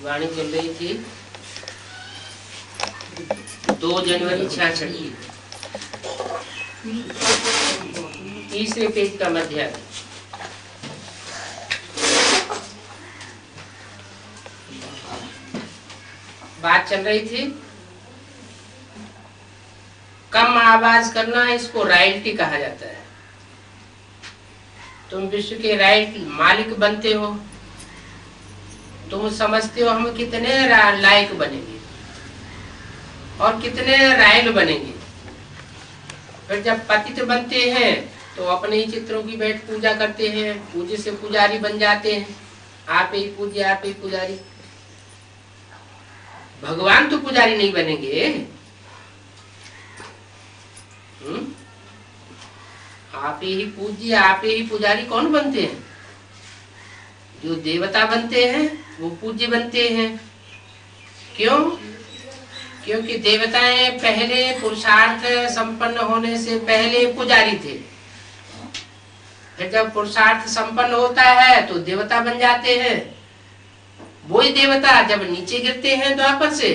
वाणी चल रही थी 2 जनवरी 66 की, तीसरे पेज का मध्य। बात चल रही थी कम आवाज करना, इसको रॉयल्टी कहा जाता है। तुम विश्व के राइट मालिक बनते हो, तुम समझते हो हम कितने लायक बनेंगे और कितने रायल बनेंगे। फिर जब पतित बनते हैं तो अपने ही चित्रों की बैठ पूजा करते हैं, पूज्य से पुजारी बन जाते हैं। आप ही पूज्य, आप ही पुजारी। भगवान तो पुजारी नहीं बनेंगे। आप ही पूज्य, आप ही पुजारी कौन बनते हैं? जो देवता बनते हैं वो पूज्य बनते हैं। क्यों? क्योंकि देवताएं पहले पुरुषार्थ संपन्न होने से पहले पुजारी थे। फिर जब पुरुषार्थ संपन्न होता है तो देवता बन जाते हैं। वही देवता जब नीचे गिरते हैं द्वापर से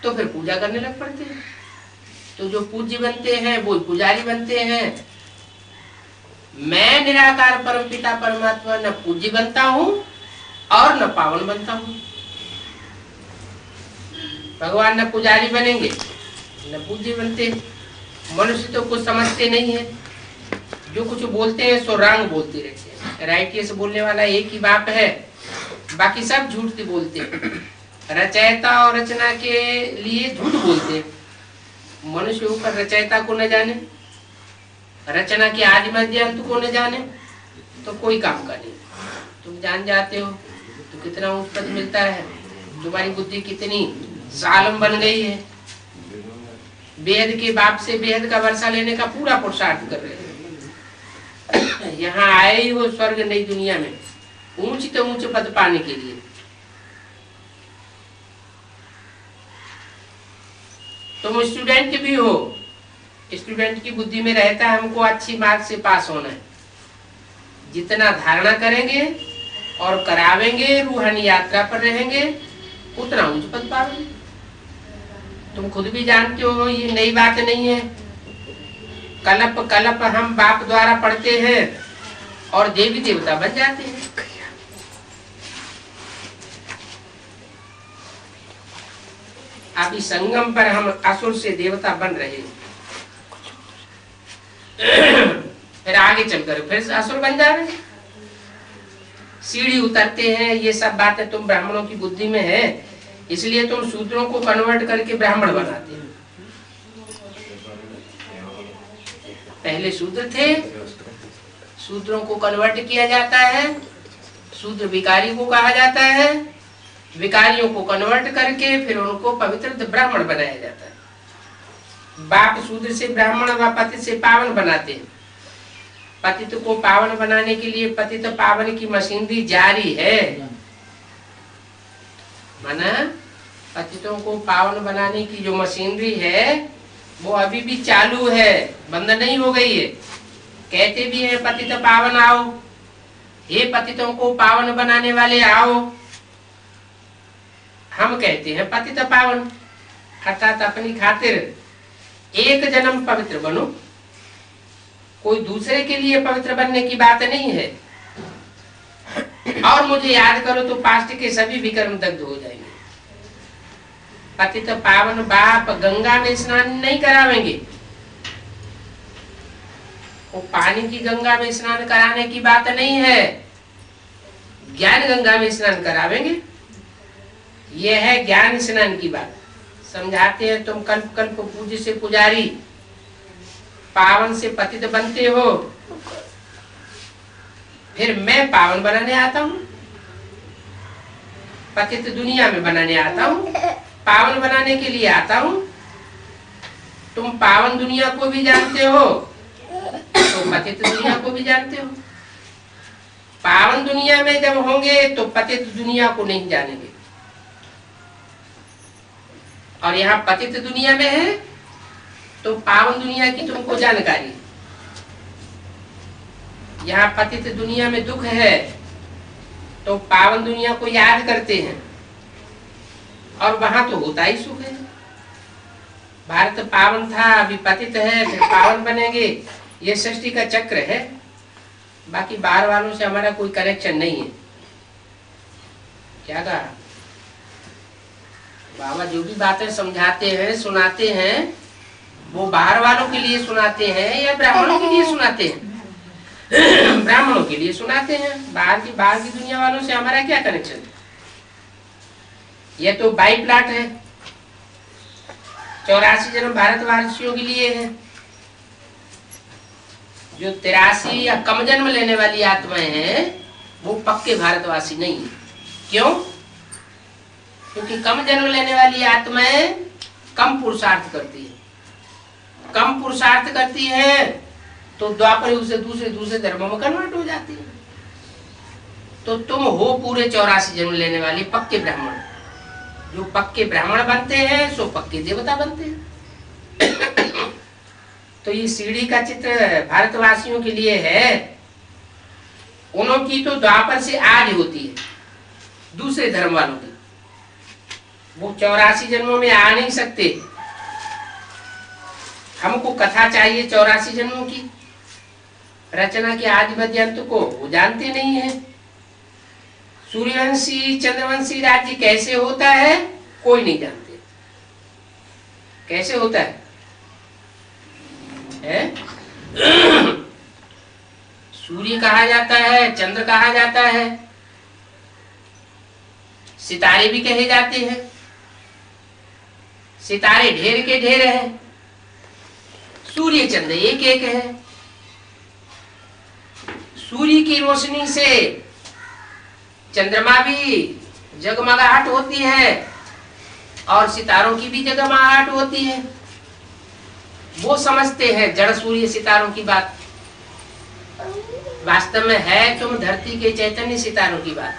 तो फिर पूजा करने लग पड़ते हैं। तो जो पूज्य बनते हैं वो पुजारी बनते हैं। मैं निराकार परमपिता परमात्मा न पूज्य बनता हूँ और न पावन बनता हूँ। भगवान न पुजारी बनेंगे न पूज्य बनते। मनुष्य तो कुछ समझते नहीं है, जो कुछ बोलते हैं सो रंग बोलते रहते हैं। राइटिया से बोलने वाला एक ही बाप है, बाकी सब झूठ बोलते हैं। रचयिता और रचना के लिए झूठ बोलते हैं। मनुष्य ऊपर रचयिता को न जाने, रचना के आदि मध्य अंत को न जाने तो कोई काम का नहीं। तुम जान जाते हो तो कितना ऊंच पद मिलता है। तुम्हारी बुद्धि कितनी जालम बन गई है। बेहद के बाप से बेहद का वर्षा लेने का पूरा पुरुषार्थ कर रहे हैं। यहाँ आए ही वो स्वर्ग नई दुनिया में ऊंच तो ऊंच पद पाने के लिए। तुम स्टूडेंट भी हो, स्टूडेंट की बुद्धि में रहता है हमको अच्छी मार्क्स से पास होना है। जितना धारणा करेंगे और करावेंगे, रूहानी यात्रा पर रहेंगे, उतना ऊंच पद पाओगे। तुम खुद भी जानते हो ये नई बात नहीं है। कलप कलप हम बाप द्वारा पढ़ते हैं और देवी देवता बन जाते हैं। अभी संगम पर हम असुर से देवता बन रहे हैं। फिर आगे चलकर फिर असुर बन जा रहे हैं, सीढ़ी उतरते हैं। ये सब बातें तुम ब्राह्मणों की बुद्धि में है, इसलिए तुम शूद्रों को कन्वर्ट करके ब्राह्मण बनाते हैं। पहले शूद्र थे, शूद्रों को कन्वर्ट किया जाता है। शूद्र विकारी को कहा जाता है। विकारियों को कन्वर्ट करके फिर उनको पवित्र ब्राह्मण बनाया जाता है। बाप शूद्र से ब्राह्मण व पतित से पावन बनाते हैं। पतित को पावन बनाने के लिए पतित पावन की मशीनरी जारी है। माना पतितों को पावन बनाने की जो मशीनरी है वो अभी भी चालू है, बंद नहीं हो गई है। कहते भी हैं पतित पावन आओ, हे पतितों को पावन बनाने वाले आओ। हम कहते हैं पतित पावन, अर्थात अपनी खातिर एक जन्म पवित्र बनो। कोई दूसरे के लिए पवित्र बनने की बात नहीं है। और मुझे याद करो तो पास्ट के सभी विकर्म दग्ध हो जाएंगे। पतित पावन बाप गंगा में स्नान नहीं करावेंगे। वो पानी की गंगा में स्नान कराने की बात नहीं है, ज्ञान गंगा में स्नान करावेंगे। यह है ज्ञान स्नान की बात। समझाते हैं तुम कल्प कल्प पूज्य से पुजारी, पावन से पतित बनते हो। फिर मैं पावन बनाने आता हूँ, पतित दुनिया में बनाने आता हूँ, पावन बनाने के लिए आता हूँ। तुम पावन दुनिया को भी जानते हो तो पतित दुनिया को भी जानते हो। पावन दुनिया में जब होंगे तो पतित दुनिया को नहीं जानेंगे। और यहाँ पतित दुनिया में है तो पावन दुनिया की तुमको जानकारी। यहाँ पतित दुनिया में दुख है तो पावन दुनिया को याद करते हैं। और वहां तो होता ही सुख है। भारत पावन था, अभी पतित है, फिर पावन बनेंगे, ये सृष्टि का चक्र है। बाकी बाहर वालों से हमारा कोई कनेक्शन नहीं है। क्या कहा बाबा? जो भी बातें समझाते हैं, सुनाते हैं, वो बाहर वालों के लिए सुनाते हैं या ब्राह्मणों के लिए सुनाते हैं? ब्राह्मणों के लिए सुनाते हैं। बाहर की दुनिया वालों से हमारा क्या कनेक्शन है? ये तो बाई प्लाट है। 84 जन्म भारतवासियों के लिए है। जो 83 या कम जन्म लेने वाली आत्माएं हैं वो पक्के भारतवासी नहीं है। क्यों? क्योंकि कम जन्म लेने वाली आत्माएं कम पुरुषार्थ करती है। कम पुरुषार्थ करती है तो द्वापर युग से दूसरे धर्मों में कन्वर्ट हो जाती है। तो तुम हो पूरे 84 जन्म लेने वाली पक्के ब्राह्मण। जो पक्के ब्राह्मण बनते हैं सो पक्के देवता बनते हैं। तो ये सीढ़ी का चित्र भारतवासियों के लिए है। उन्हों की तो द्वापर से आज होती है, दूसरे धर्म वालों की। वो 84 जन्मों में आ नहीं सकते। हमको कथा चाहिए 84 जन्मों की, रचना के आदि मध्य अंत को वो जानते नहीं है। सूर्यवंशी चंद्रवंशी राज्य कैसे होता है कोई नहीं जानते। कैसे होता है? सूर्य कहा जाता है, चंद्र कहा जाता है, सितारे भी कहे जाते हैं। सितारे ढेर के ढेर हैं, सूर्य चंद्र एक एक है। सूर्य की रोशनी से चंद्रमा भी जगमगाहट होती है और सितारों की भी जगमगाहट होती है। वो समझते हैं जड़ सूर्य सितारों की बात। वास्तव में है तुम धरती के चैतन्य सितारों की बात।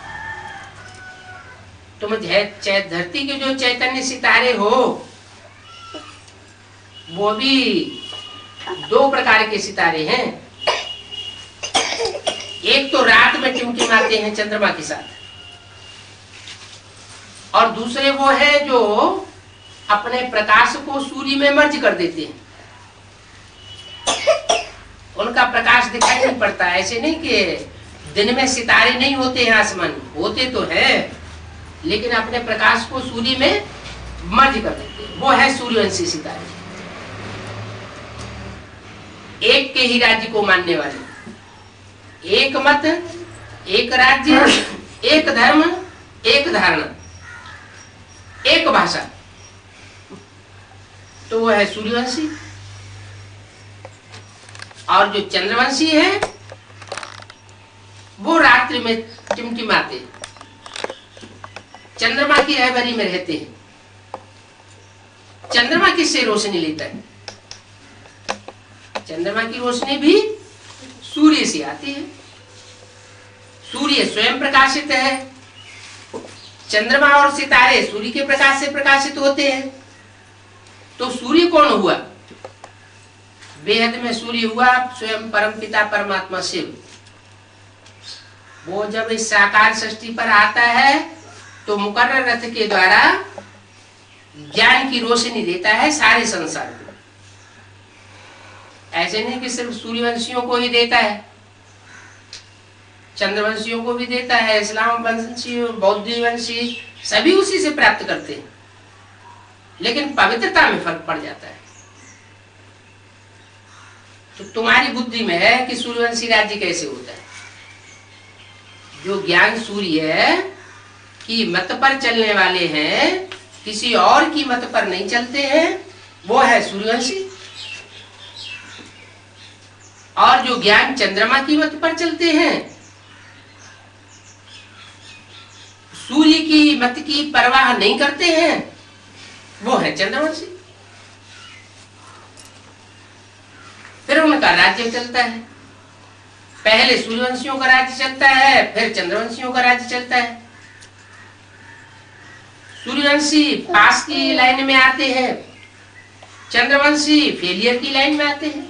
तुम धरती के जो चैतन्य सितारे हो वो भी 2 प्रकार के सितारे हैं। एक तो रात में टिमटिमाते हैं चंद्रमा के साथ, और दूसरे वो है जो अपने प्रकाश को सूर्य में मर्ज कर देते हैं। उनका प्रकाश दिखाई नहीं पड़ता। ऐसे नहीं कि दिन में सितारे नहीं होते हैं, आसमान होते तो है, लेकिन अपने प्रकाश को सूर्य में मर्ज कर देते हैं। वो है सूर्यवंशी सितारे। एक के ही राज्य को मानने वाले, एक मत, एक राज्य, एक धर्म, एक धारणा, एक भाषा, तो वो है सूर्यवंशी। और जो चंद्रवंशी है वो रात्रि में टिमटिमाते, चंद्रमा की रहबरी में रहते हैं। चंद्रमा किससे रोशनी लेता है? चंद्रमा की रोशनी भी सूर्य से आती है। सूर्य स्वयं प्रकाशित है। चंद्रमा और सितारे सूर्य के प्रकाश से प्रकाशित होते हैं। तो सूर्य कौन हुआ? बेहद में सूर्य हुआ स्वयं परमपिता परमात्मा शिव। वो जब इस साकार सृष्टि पर आता है तो मुकर्रर रथ के द्वारा ज्ञान की रोशनी देता है सारे संसार को। ऐसे नहीं कि सिर्फ सूर्यवंशियों को ही देता है, चंद्रवंशियों को भी देता है। इस्लाम वंशी, बौद्ध वंशी सभी उसी से प्राप्त करते हैं, लेकिन पवित्रता में फर्क पड़ जाता है। तो तुम्हारी बुद्धि में है कि सूर्यवंशी राज्य कैसे होता है। जो ज्ञान सूर्य की मत पर चलने वाले हैं, किसी और की मत पर नहीं चलते हैं, वो है सूर्यवंशी। और जो ज्ञान चंद्रमा की मत पर चलते हैं, सूर्य की मत की परवाह नहीं करते हैं, वो है चंद्रवंशी। फिर उनका राज्य चलता है। पहले सूर्यवंशियों का राज्य चलता है, फिर चंद्रवंशियों का राज्य चलता है। सूर्यवंशी पास की लाइन में आते हैं, चंद्रवंशी फेलियर की लाइन में आते हैं।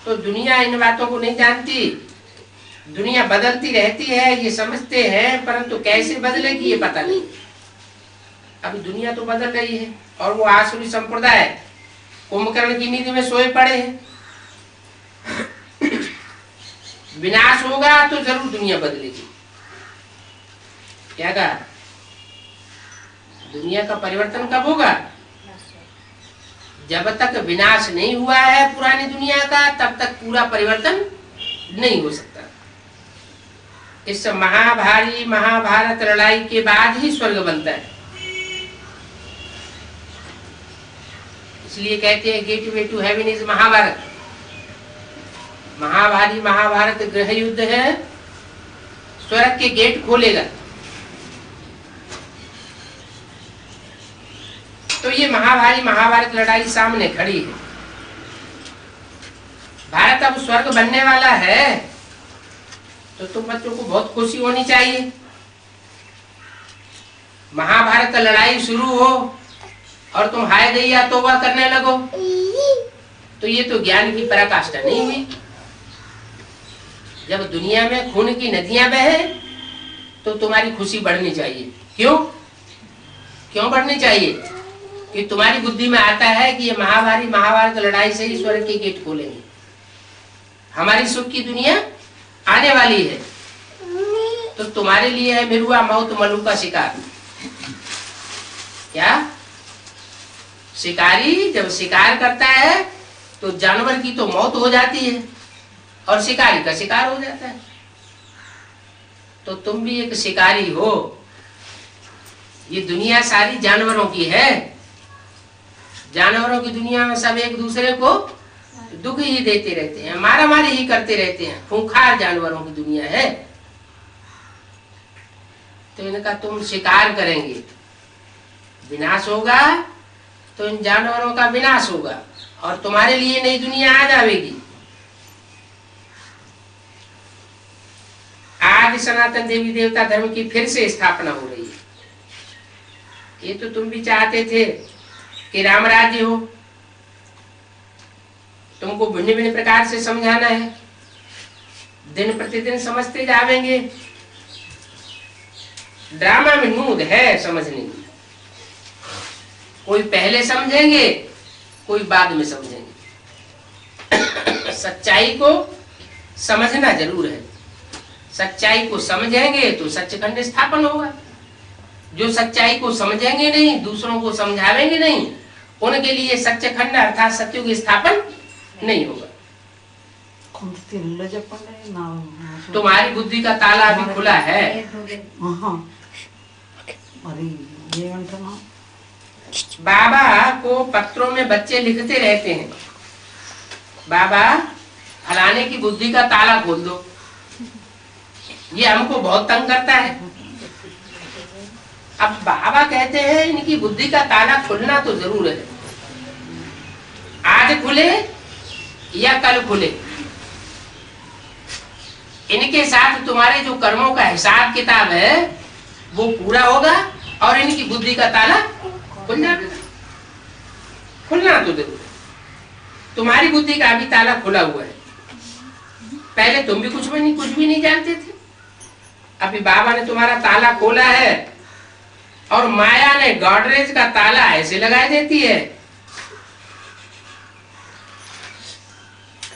तो दुनिया इन बातों को नहीं जानती दुनिया बदलती रहती है ये समझते हैं, परंतु कैसे बदलेगी ये पता नहीं। अभी दुनिया तो बदल रही है और वो आसुरी संप्रदाय कुंभकर्ण की नींद में सोए पड़े हैं। विनाश होगा तो जरूर दुनिया बदलेगी। क्या कहा? दुनिया का परिवर्तन कब होगा? जब तक विनाश नहीं हुआ है पुरानी दुनिया का, तब तक पूरा परिवर्तन नहीं हो सकता। इस महाभारी महाभारत लड़ाई के बाद ही स्वर्ग बनता है। इसलिए कहते हैं gateway to heaven is Mahabharat. महाभारी महाभारत गृह युद्ध है, स्वर्ग के गेट खोलेगा। तो ये महाभारी महाभारत लड़ाई सामने खड़ी है। भारत अब स्वर्ग बनने वाला है, तो तुम बच्चों को बहुत खुशी होनी चाहिए। महाभारत लड़ाई शुरू हो और तुम हाय दैया तौबा करने लगो, तो ये तो ज्ञान की पराकाष्ठा नहीं हुई। जब दुनिया में खून की नदियां बहे तो तुम्हारी खुशी बढ़नी चाहिए। क्यों क्यों बढ़नी चाहिए? कि तुम्हारी बुद्धि में आता है कि ये महाभारी महाभारत लड़ाई से ही स्वर्ग के गेट खोलेंगे, हमारी सुख की दुनिया आने वाली है। तो तुम्हारे लिए है मिरुआ मौत मलू का शिकार। क्या? शिकारी जब शिकार करता है तो जानवर की तो मौत हो जाती है और शिकारी का शिकार हो जाता है। तो तुम भी एक शिकारी हो। ये दुनिया सारी जानवरों की है। जानवरों की दुनिया में सब एक दूसरे को दुख ही देते रहते हैं, मारा मारी ही करते रहते हैं। खूंखार जानवरों की दुनिया है। तो इनका तुम शिकार करेंगे, विनाश होगा तो इन जानवरों का विनाश होगा और तुम्हारे लिए नई दुनिया आ जाएगी। आज सनातन देवी देवता धर्म की फिर से स्थापना हो रही है। ये तो तुम भी चाहते थे कि राम राज्य हो। तुमको भिन्न भिन्न प्रकार से समझाना है, दिन प्रतिदिन समझते जाएंगे। ड्रामा में नूद है समझने की। कोई पहले समझेंगे, कोई बाद में समझेंगे। सच्चाई को समझना जरूर है। सच्चाई को समझेंगे तो सच्चखंड स्थापन होगा। जो सच्चाई को समझेंगे नहीं, दूसरों को समझावेंगे नहीं, उनके लिए सच्चखंड अर्थात सत्युग स्थापन नहीं होगा। तुम्हारी बुद्धि का ताला अभी खुला है। बाबा को पत्रों में बच्चे लिखते रहते हैं, बाबा फलाने की बुद्धि का ताला खोल दो। ये हमको बहुत तंग करता है। अब बाबा कहते हैं इनकी बुद्धि का ताला खुलना तो जरूर है। आज खुले या कल खुले, इनके साथ तुम्हारे जो कर्मों का हिसाब किताब है वो पूरा होगा और इनकी बुद्धि का ताला खुल जाएगा। खुलना तो जरूर है। तुम्हारी बुद्धि का अभी ताला खुला हुआ है। पहले तुम भी कुछ भी नहीं जानते थे। अभी बाबा ने तुम्हारा ताला खोला है और माया ने गॉडरेज का ताला ऐसे लगा देती है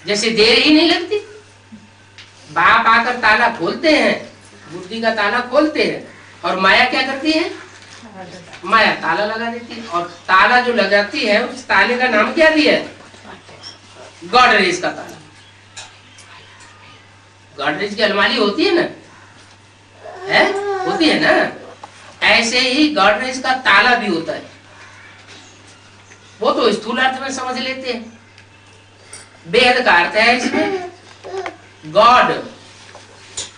जैसे देर ही नहीं लगती। बाप आकर ताला खोलते हैं, बुद्धि का ताला खोलते हैं, और माया क्या करती है? माया ताला लगा देती है। और ताला जो लगाती है उस ताले का नाम क्या दिया है? गॉडरेज का ताला। गॉडरेज की अलमारी होती है ना, है? होती है ना। ऐसे ही गॉडरेज का ताला भी होता है। वो तो स्थूल अर्थ में समझ लेते हैं। वेद का अर्थ है इसमें गॉड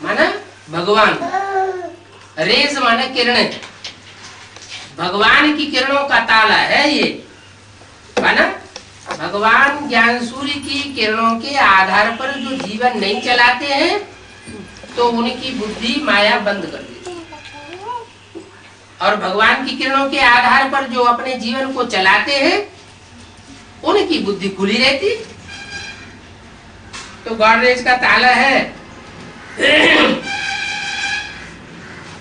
माना भगवान, रेज माना किरणें। भगवान की किरणों का ताला है ये, माना भगवान ज्ञान सूर्य की किरणों के आधार पर जो जीवन नहीं चलाते हैं तो उनकी बुद्धि माया बंद कर देती है, और भगवान की किरणों के आधार पर जो अपने जीवन को चलाते हैं उनकी बुद्धि खुली रहती। तो गॉडरेज का ताला है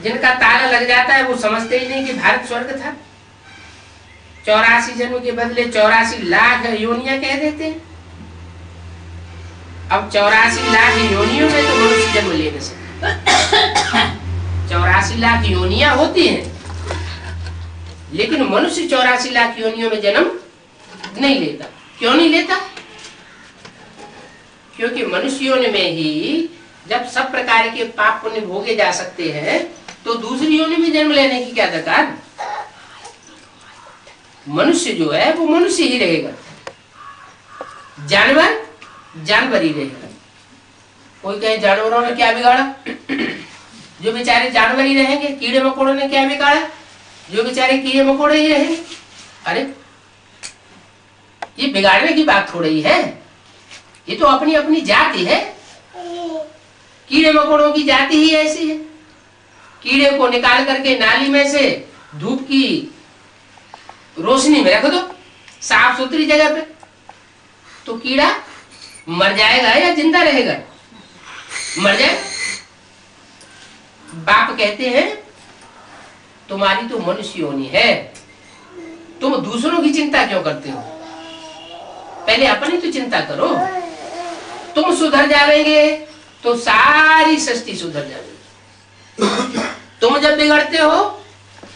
जिनका ताला लग जाता है वो समझते ही नहीं कि भारत स्वर्ग था। 84 जन्म के बदले 84 लाख योनियां कह देते हैं। अब 84 लाख योनियों में तो मनुष्य जन्म ले नहीं सकता। 84 लाख योनियां होती हैं, लेकिन मनुष्य 84 लाख योनियों में जन्म नहीं लेता। क्यों नहीं लेता? क्योंकि मनुष्य योनि में ही जब सब प्रकार के पाप पुण्य भोगे जा सकते हैं, तो दूसरी योनि में जन्म लेने की क्या दरकार? मनुष्य जो है वो मनुष्य ही रहेगा, जानवर जानवर ही रहेगा। कोई कहे जानवरों ने क्या बिगाड़ा? जो बेचारे जानवर ही रहेंगे। कीड़े मकोड़ों ने क्या बिगाड़ा? जो बेचारे कीड़े मकोड़े ही रहेंगे। अरे ये बिगाड़ने की बात थोड़ी ही है, ये तो अपनी अपनी जाति है। कीड़े मकोड़ों की जाति ही ऐसी है। कीड़े को निकाल करके नाली में से धूप की रोशनी में रख दो, साफ सुथरी जगह पे, तो कीड़ा मर जाएगा या जिंदा रहेगा? मर जाए। बाप कहते हैं तुम्हारी तो मनुष्य योनि है, तुम दूसरों की चिंता क्यों करते हो? पहले अपनी तो चिंता करो। तुम सुधर जाओगे तो सारी सृष्टि सुधर जाएगी। तुम जब बिगड़ते हो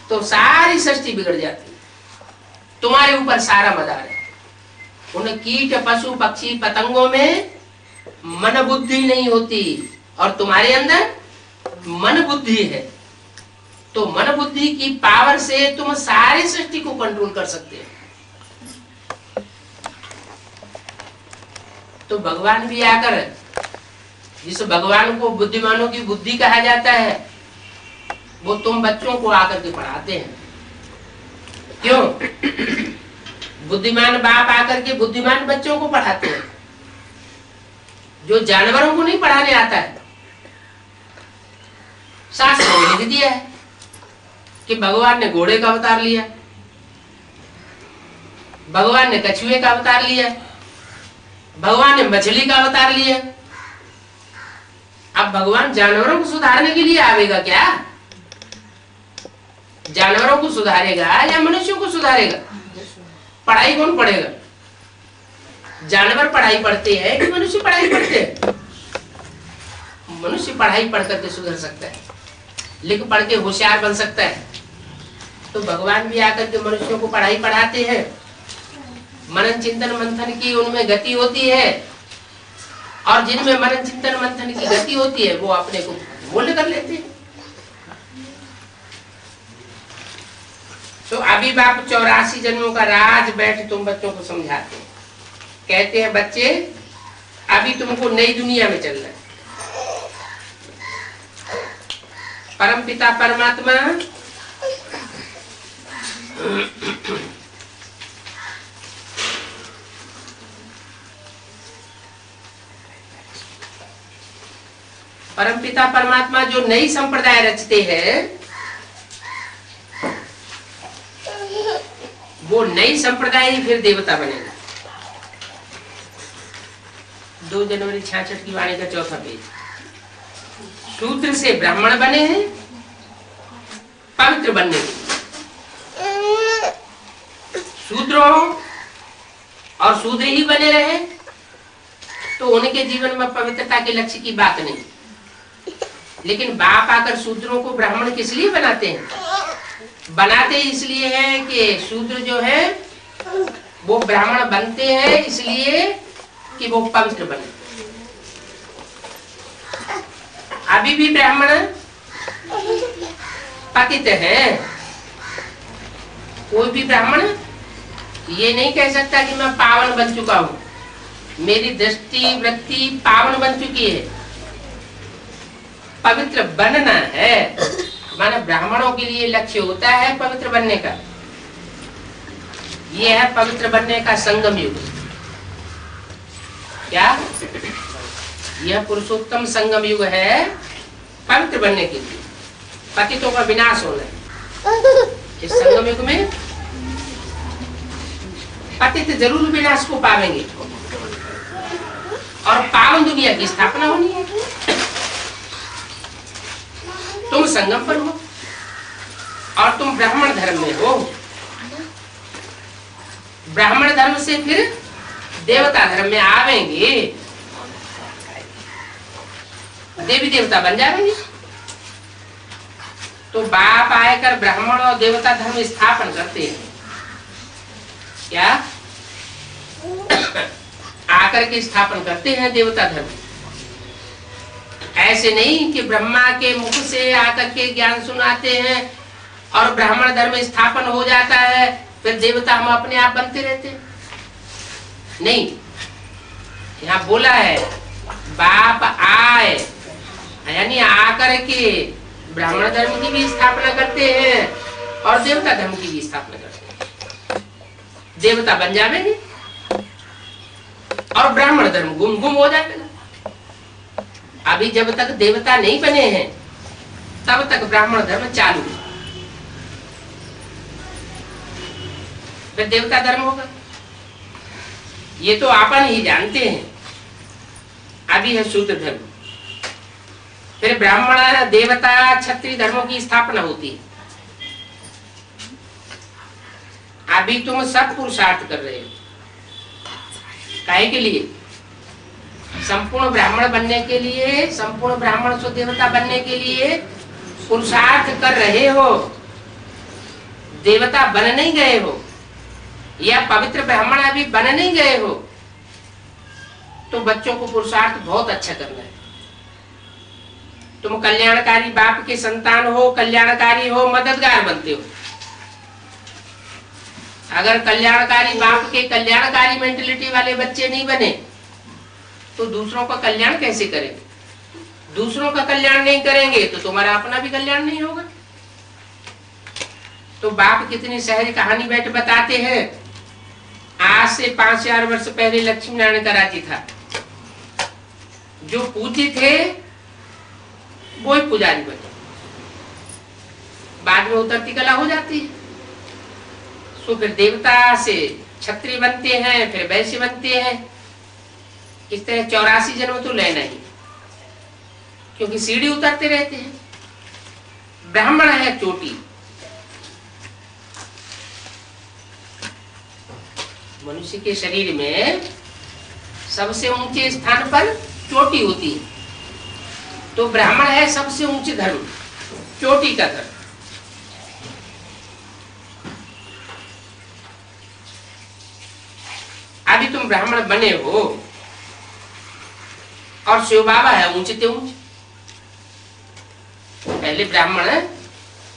तो सारी सृष्टि बिगड़ जाती है। तुम्हारे ऊपर सारा मदार है। उन कीट पशु पक्षी पतंगों में मन बुद्धि नहीं होती, और तुम्हारे अंदर मन बुद्धि है। तो मन बुद्धि की पावर से तुम सारी सृष्टि को कंट्रोल कर सकते हो। तो भगवान भी आकर, जिस भगवान को बुद्धिमानों की बुद्धि कहा जाता है, वो तुम बच्चों को आकर के पढ़ाते हैं। क्यों? बुद्धिमान बाप आकर के बुद्धिमान बच्चों को पढ़ाते हैं, जो जानवरों को नहीं पढ़ाने आता है। शास्त्रों में लिख दिया है कि भगवान ने घोड़े का अवतार लिया, भगवान ने कछुए का अवतार लिया, भगवान ने मछली का अवतार लिया। अब भगवान जानवरों को सुधारने के लिए आवेगा क्या? जानवरों को सुधारेगा या मनुष्यों को सुधारेगा? पढ़ाई कौन पढ़ेगा? जानवर पढ़ाई पढ़ते हैं कि मनुष्य पढ़ाई पढ़ते हैं? मनुष्य पढ़ाई पढ़ करके सुधर सकता है, लिख पढ़ के होशियार बन सकता है। तो भगवान भी आकर के मनुष्यों को पढ़ाई पढ़ाते हैं। मनन चिंतन मंथन की उनमें गति होती है, और जिनमें मनन चिंतन मंथन की गति होती है वो अपने को मूल्य कर लेते हैं। तो अभी बाप 84 जन्मों का राज बैठ तुम बच्चों को समझाते हैं। कहते हैं बच्चे अभी तुमको नई दुनिया में चलना है। परम पिता परमात्मा परमपिता परमात्मा जो नई संप्रदाय रचते हैं, वो नई संप्रदाय ही फिर देवता बनेगा। 2 जनवरी 66 की वाणी का 4था पेज। शूद्र से ब्राह्मण बने हैं पवित्र बनने के लिए। शूद्र और शूद्र ही बने रहे तो उनके जीवन में पवित्रता के लक्ष्य की बात नहीं। लेकिन बाप आकर शूद्रों को ब्राह्मण किस लिए बनाते हैं? बनाते इसलिए हैं कि शूद्र जो है वो ब्राह्मण बनते हैं इसलिए कि वो पवित्र बने। अभी भी ब्राह्मण पतित है। कोई भी ब्राह्मण ये नहीं कह सकता कि मैं पावन बन चुका हूं, मेरी दृष्टि वृत्ति पावन बन चुकी है। पवित्र बनना है, माने ब्राह्मणों के लिए लक्ष्य होता है पवित्र बनने का। यह है पवित्र बनने का संगम युग। क्या? यह पुरुषोत्तम संगम युग है पवित्र बनने के लिए। पतितों का विनाश होना है। इस संगम युग में पतित जरूर विनाश को पावेंगे और पावन दुनिया की स्थापना होनी है। तुम संगम पर हो और तुम ब्राह्मण धर्म में हो। ब्राह्मण धर्म से फिर देवता धर्म में आवेंगे, देवी देवता बन जाएंगे। तो बाप आकर ब्राह्मण और देवता धर्म स्थापन करते हैं। क्या आकर के स्थापन करते हैं देवता धर्म। ऐसे नहीं कि ब्रह्मा के मुख से आकर के ज्ञान सुनाते हैं और ब्राह्मण धर्म स्थापन हो जाता है, फिर देवता हम अपने आप बनते रहते हैं। नहीं, यहाँ बोला है बाप आए, यानी आकर के ब्राह्मण धर्म की भी स्थापना करते हैं और देवता धर्म की भी स्थापना करते हैं। देवता बन जाएंगे और ब्राह्मण धर्म गुम हो जाएगा। अभी जब तक देवता नहीं बने हैं तब तक ब्राह्मण धर्म चालू है, फिर देवता धर्म होगा। ये तो अपन ही जानते हैं। अभी है शूद्र धर्म, फिर ब्राह्मण देवता क्षत्रिय धर्मों की स्थापना होती है। अभी तुम सब पुरुषार्थ कर रहे हो, काहे के लिए? संपूर्ण ब्राह्मण बनने के लिए, संपूर्ण ब्राह्मण से देवता बनने के लिए पुरुषार्थ कर रहे हो। देवता बन नहीं गए हो या पवित्र ब्राह्मण अभी बन नहीं गए हो, तो बच्चों को पुरुषार्थ बहुत अच्छा करना है। तुम कल्याणकारी बाप के संतान हो, कल्याणकारी हो, मददगार बनते हो। अगर कल्याणकारी बाप के कल्याणकारी मेंटलिटी वाले बच्चे नहीं बने तो दूसरों का कल्याण कैसे करेंगे? दूसरों का कल्याण नहीं करेंगे तो तुम्हारा अपना भी कल्याण नहीं होगा। तो बाप कितनी सहज कहानी बैठ बताते हैं। आज से 5000 वर्ष पहले लक्ष्मी नारायण का राज्य था। जो पूज्य थे वो ही पुजारी बने, बाद में उतरती कला हो जाती है। तो फिर देवता से क्षत्रिय बनते हैं, फिर वैश्य बनते हैं। इस तरह 84 जन्म तो लेना ही, क्योंकि सीढ़ी उतरते रहते हैं। ब्राह्मण है चोटी, मनुष्य के शरीर में सबसे ऊंचे स्थान पर चोटी होती है। तो ब्राह्मण है सबसे ऊंचे धर्म, चोटी का धर्म। अभी तुम ब्राह्मण बने हो और शिव बाबा है ऊंचे ते ऊंचे। पहले ब्राह्मण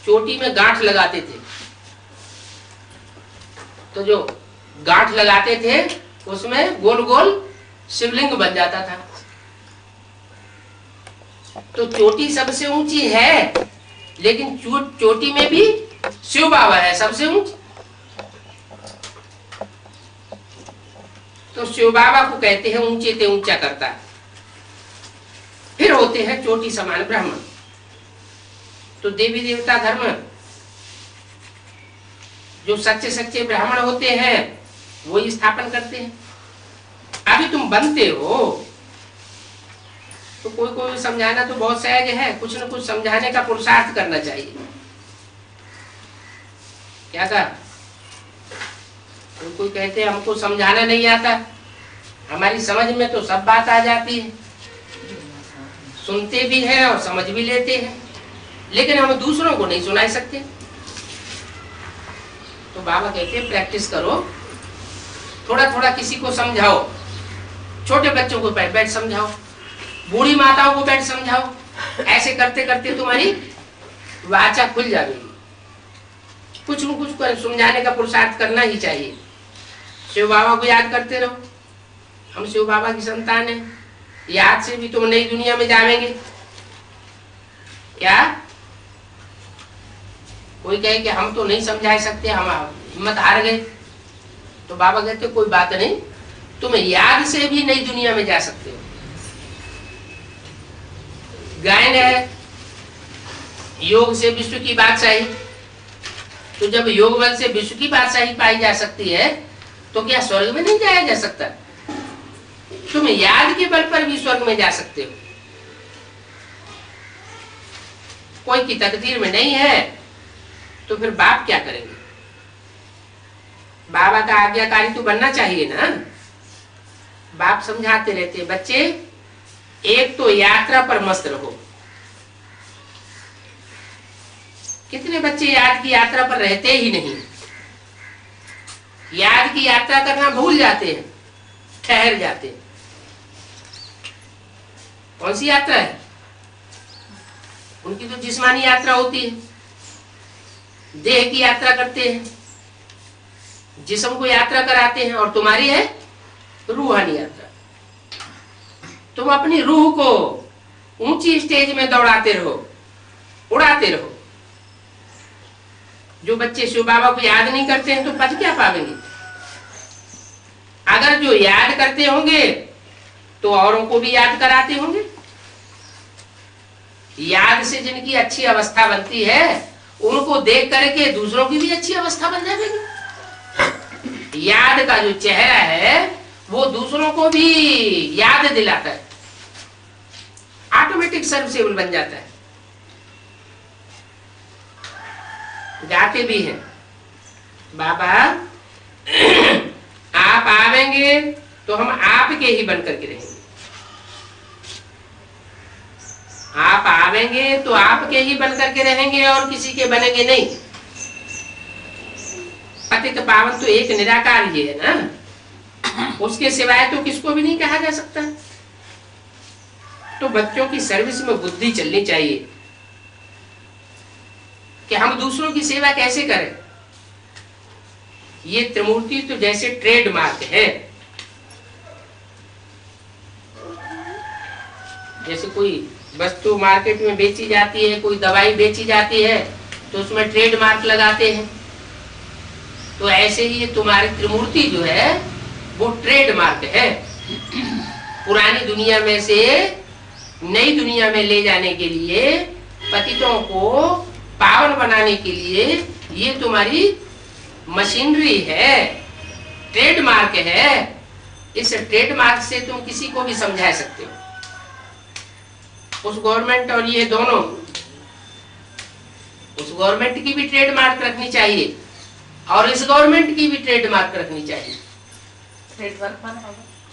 चोटी में गांठ लगाते थे, तो जो गांठ लगाते थे उसमें गोल गोल शिवलिंग बन जाता था। तो चोटी सबसे ऊंची है, लेकिन चोटी में भी शिव बाबा है सबसे ऊंची। तो शिव बाबा को कहते हैं ऊंचे ते ऊंचा करता है। फिर होते हैं चोटी समान ब्राह्मण। तो देवी देवता धर्म जो सच्चे सच्चे ब्राह्मण होते हैं वो ही स्थापन करते हैं। अभी तुम बनते हो तो कोई कोई समझाना तो बहुत सहज है, कुछ न कुछ समझाने का पुरुषार्थ करना चाहिए। क्या कहा? कोई कहते हैं हमको समझाना नहीं आता, हमारी समझ में तो सब बात आ जाती है, सुनते भी हैं और समझ भी लेते हैं, लेकिन हम दूसरों को नहीं सुना सकते। तो बाबा कहते हैं प्रैक्टिस करो, थोड़ा थोड़ा किसी को समझाओ। छोटे बच्चों को बैठ समझाओ, बूढ़ी माताओं को बैठ समझाओ। ऐसे करते करते तुम्हारी वाचा खुल जाएगी। कुछ न कुछ समझाने का पुरुषार्थ करना ही चाहिए। शिव बाबा को याद करते रहो, हम शिव बाबा की संतान हैं। याद से भी तुम नई दुनिया में जाएंगे। क्या कोई कहे कि हम तो नहीं समझा सकते, हम हिम्मत हार गए, तो बाबा कहते कोई बात नहीं, तुम याद से भी नई दुनिया में जा सकते हो। गायन है योग से विश्व की बादशाही, तो जब योग बल से विश्व की बादशाही पाई जा सकती है तो क्या स्वर्ग में नहीं जाया जा सकता? तुम याद के बल पर भी स्वर्ग में जा सकते हो। कोई की तकदीर में नहीं है, तो फिर बाप क्या करेंगे? बाबा का आज्ञाकारी तो बनना चाहिए ना। बाप समझाते रहते हैं, बच्चे एक तो यात्रा पर मस्त रहो। कितने बच्चे याद की यात्रा पर रहते ही नहीं, याद की यात्रा करना भूल जाते हैं, ठहर जाते हैं। कौन सी यात्रा है उनकी? तो जिस्मानी यात्रा होती है, देह की यात्रा करते हैं, जिस्म को यात्रा कराते हैं। और तुम्हारी है रूहानी यात्रा। तुम अपनी रूह को ऊंची स्टेज में दौड़ाते रहो, उड़ाते रहो। जो बच्चे शिव बाबा को याद नहीं करते हैं तो पद क्या पावेंगे? अगर जो याद करते होंगे तो औरों को भी याद कराते होंगे। याद से जिनकी अच्छी अवस्था बनती है उनको देख करके दूसरों की भी अच्छी अवस्था बन जाएगी। याद का जो चेहरा है वो दूसरों को भी याद दिलाता है, ऑटोमेटिक सर्विसेबल बन जाता है। गाते भी हैं, बाबा आप आवेंगे तो हम आपके ही बन करके रहेंगे। आप आवेंगे तो आपके ही बन करके रहेंगे और किसी के बनेंगे नहीं। पतित पावन तो एक निराकार ही है ना, उसके सिवाय तो किसको भी नहीं कहा जा सकता। तो बच्चों की सर्विस में बुद्धि चलनी चाहिए कि हम दूसरों की सेवा कैसे करें। ये त्रिमूर्ति तो जैसे ट्रेडमार्क है। जैसे कोई वस्तु मार्केट में बेची जाती है, कोई दवाई बेची जाती है तो उसमें ट्रेडमार्क लगाते हैं। तो ऐसे ही ये तुम्हारी त्रिमूर्ति जो है वो ट्रेडमार्क है। पुरानी दुनिया में से नई दुनिया में ले जाने के लिए, पतितों को पावन बनाने के लिए ये तुम्हारी मशीनरी है, ट्रेडमार्क है। इस ट्रेडमार्क से तुम किसी को भी समझा सकते हो। उस गवर्नमेंट और ये दोनों, उस गवर्नमेंट की भी ट्रेडमार्क रखनी चाहिए और इस गवर्नमेंट की भी ट्रेडमार्क रखनी चाहिए।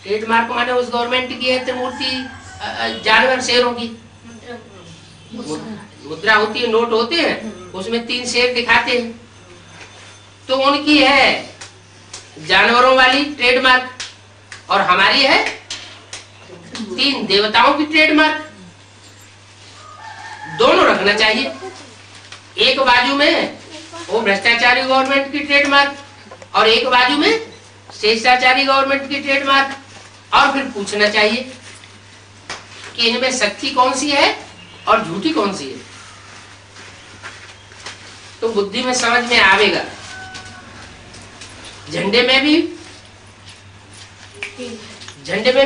ट्रेडमार्क माने उस गवर्नमेंट की है त्रिमूर्ति जानवर शेरों की मुद्रा होती है, नोट होते हैं, उसमें 3 शेर दिखाते हैं, तो उनकी है जानवरों वाली ट्रेडमार्क और हमारी है 3 देवताओं की ट्रेडमार्क। दोनों रखना चाहिए। एक बाजू में वो भ्रष्टाचारी गवर्नमेंट की ट्रेडमार्क और एक बाजू में शेषाचारी गवर्नमेंट की ट्रेडमार्क। और फिर पूछना चाहिए कि इनमें सच्ची कौन सी है और झूठी कौन सी है, तो बुद्धि में समझ में आवेगा। झंडे में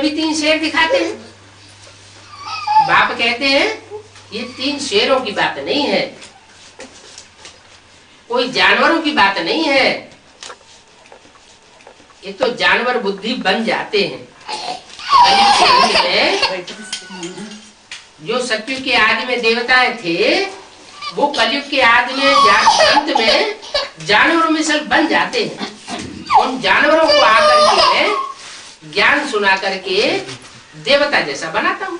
भी 3 शेर दिखाते हैं। बाप कहते हैं ये 3 शेरों की बात नहीं है, कोई जानवरों की बात नहीं है। ये तो जानवर बुद्धि बन जाते हैं। जो सतयुग के आदि में देवताएं थे वो कलयुग के आदि में अंत में जानवरों में सब बन जाते हैं। उन जानवरों को आकर के ज्ञान सुना करके देवता जैसा बनाता हूँ,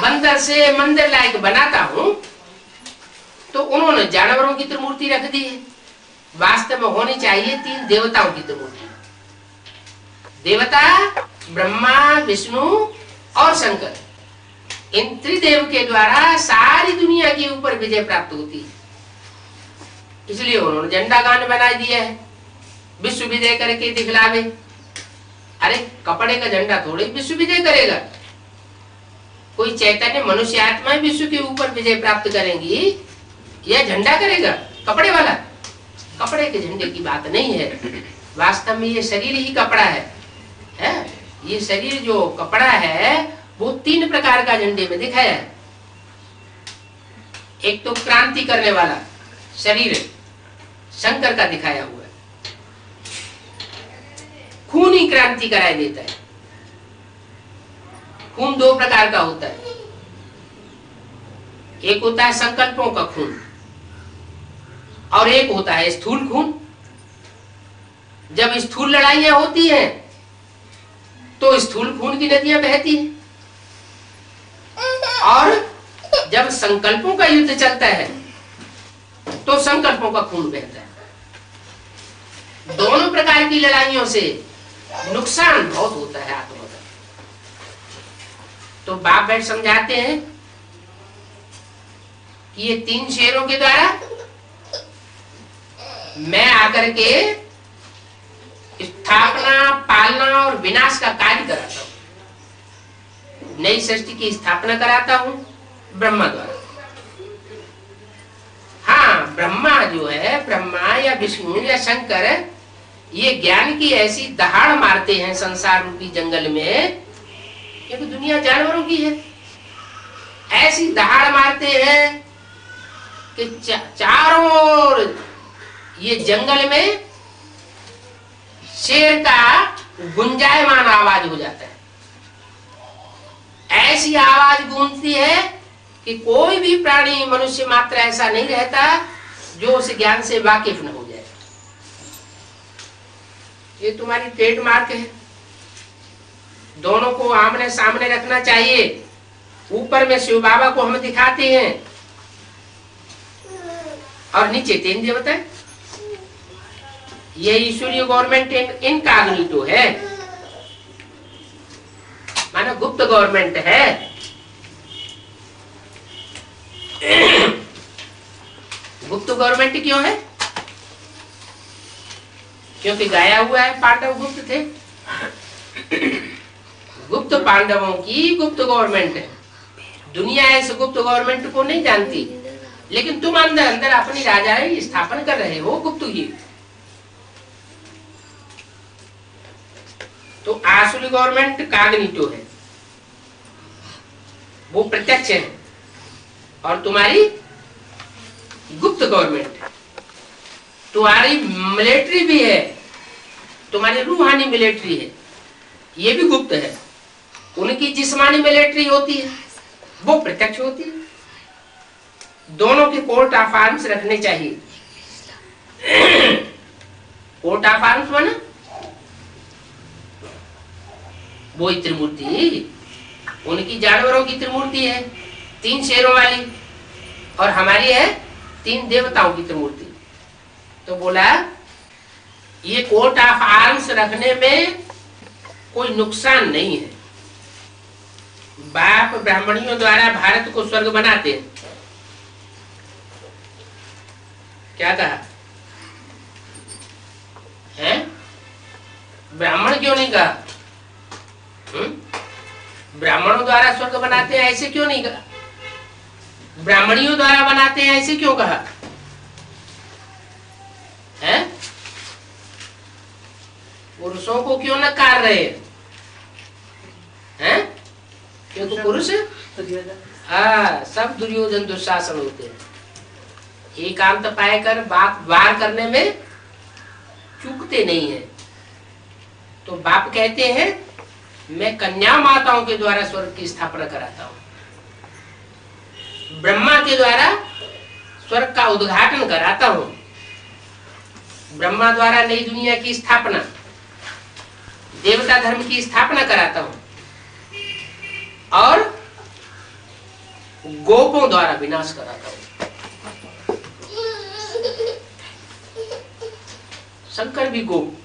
बंदर से मंदिर लायक बनाता हूँ। तो उन्होंने जानवरों की त्रिमूर्ति रख दी है। वास्तव में होनी चाहिए 3 देवताओं की त्रिमूर्ति। देवता ब्रह्मा, विष्णु और शंकर, इन त्रिदेव के द्वारा सारी दुनिया के ऊपर विजय प्राप्त होती है। इसलिए उन्होंने झंडा गान बना दिया है, विश्व विजय करके दिखलावे। अरे कपड़े का झंडा थोड़े विश्व विजय करेगा। कोई चैतन्य मनुष्य आत्मा विश्व के ऊपर विजय प्राप्त करेंगी, यह झंडा करेगा कपड़े वाला? कपड़े के झंडे की बात नहीं है। वास्तव में ये शरीर ही कपड़ा है। ये शरीर जो कपड़ा है वो 3 प्रकार का झंडे में दिखाया है। एक तो क्रांति करने वाला शरीर शंकर का दिखाया हुआ है, खून ही क्रांति कराए देता है। खून 2 प्रकार का होता है, एक होता है संकल्पों का खून और एक होता है स्थूल खून। जब स्थूल लड़ाइयां होती हैं तो स्थूल खून की नदियां बहती हैं, और जब संकल्पों का युद्ध चलता है तो संकल्पों का खून बहता है। दोनों प्रकार की लड़ाइयों से नुकसान बहुत होता है आत्मा का। तो बाप बैठ समझाते हैं कि ये 3 शेरों के द्वारा मैं आकर के स्थापना, पालना और विनाश का कार्य कराता हूं। नई सृष्टि की स्थापना कराता हूं ब्रह्मा द्वारा। हाँ, ब्रह्मा जो है, ब्रह्मा या विष्णु या शंकर, ये ज्ञान की ऐसी दहाड़ मारते हैं संसार रूपी जंगल में, क्योंकि दुनिया जानवरों की है, ऐसी दहाड़ मारते हैं कि चारों ओर ये जंगल में शेर का गुंजायमान आवाज हो जाता है। ऐसी आवाज गूंजती है कि कोई भी प्राणी, मनुष्य मात्र ऐसा नहीं रहता जो उस ज्ञान से वाकिफ न हो जाए। ये तुम्हारी ट्रेडमार्क है। दोनों को आमने सामने रखना चाहिए। ऊपर में शिव बाबा को हम दिखाते हैं और नीचे 3 देवता। ये ईश्वरीय गवर्नमेंट इनकॉग्निटो है, मानो गुप्त गवर्नमेंट है। गुप्त गवर्नमेंट क्यों है? क्योंकि गाया हुआ है पांडव गुप्त थे। गुप्त पांडवों की गुप्त गवर्नमेंट है। दुनिया इस गुप्त गवर्नमेंट को नहीं जानती, लेकिन तुम अंदर अंदर अपनी राजाई स्थापन कर रहे हो गुप्त ही। तो आसुरी गवर्नमेंट कॉग्निटो है, वो प्रत्यक्ष है, और तुम्हारी गुप्त गवर्नमेंट है। तुम्हारी मिलिट्री भी है, तुम्हारी रूहानी मिलिट्री है, ये भी गुप्त है। उनकी जिस्मानी मिलिट्री होती है, वो प्रत्यक्ष होती है। दोनों के कोर्ट ऑफ आर्म्स रखने चाहिए। कोर्ट ऑफ आर्म्स माना वो त्रिमूर्ति, उनकी जानवरों की त्रिमूर्ति है 3 शेरों वाली, और हमारी है 3 देवताओं की त्रिमूर्ति। तो बोला ये कोर्ट ऑफ आर्म्स रखने में कोई नुकसान नहीं है। बाप ब्राह्मणियों द्वारा भारत को स्वर्ग बनाते हैं। क्या कहा है? ब्राह्मण क्यों नहीं कहा? ब्राह्मणों द्वारा स्वर्ग बनाते हैं ऐसे क्यों नहीं कहा? ब्राह्मणियों द्वारा बनाते हैं ऐसे क्यों कहा है? पुरुषों को क्यों नकार रहे हैं? क्योंकि पुरुष सब दुर्योधन दुशासन होते हैं। एकांत पाकर बात वार करने में चूकते नहीं है। तो बाप कहते हैं मैं कन्या माताओं के द्वारा स्वर्ग की स्थापना कराता हूं, ब्रह्मा के द्वारा स्वर्ग का उद्घाटन कराता हूं, ब्रह्मा द्वारा नई दुनिया की स्थापना, देवता धर्म की स्थापना कराता हूं, और गोपों द्वारा विनाश कराता हूं। शंकर भी गोप।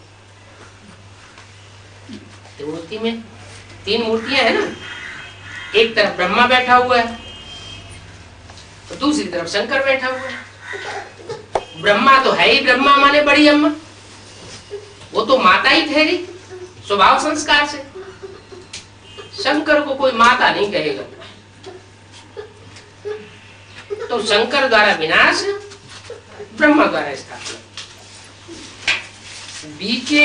मूर्ति में 3 मूर्तियां है ना, एक तरफ ब्रह्मा बैठा हुआ है तो दूसरी तरफ शंकर बैठा हुआ है। ब्रह्मा तो है ही ब्रह्मा माने बड़ी अम्मा, वो तो माता ही ठहरी स्वभाव संस्कार से। शंकर को कोई माता नहीं कहेगा। तो शंकर द्वारा विनाश, ब्रह्मा द्वारा स्थापना। बीचे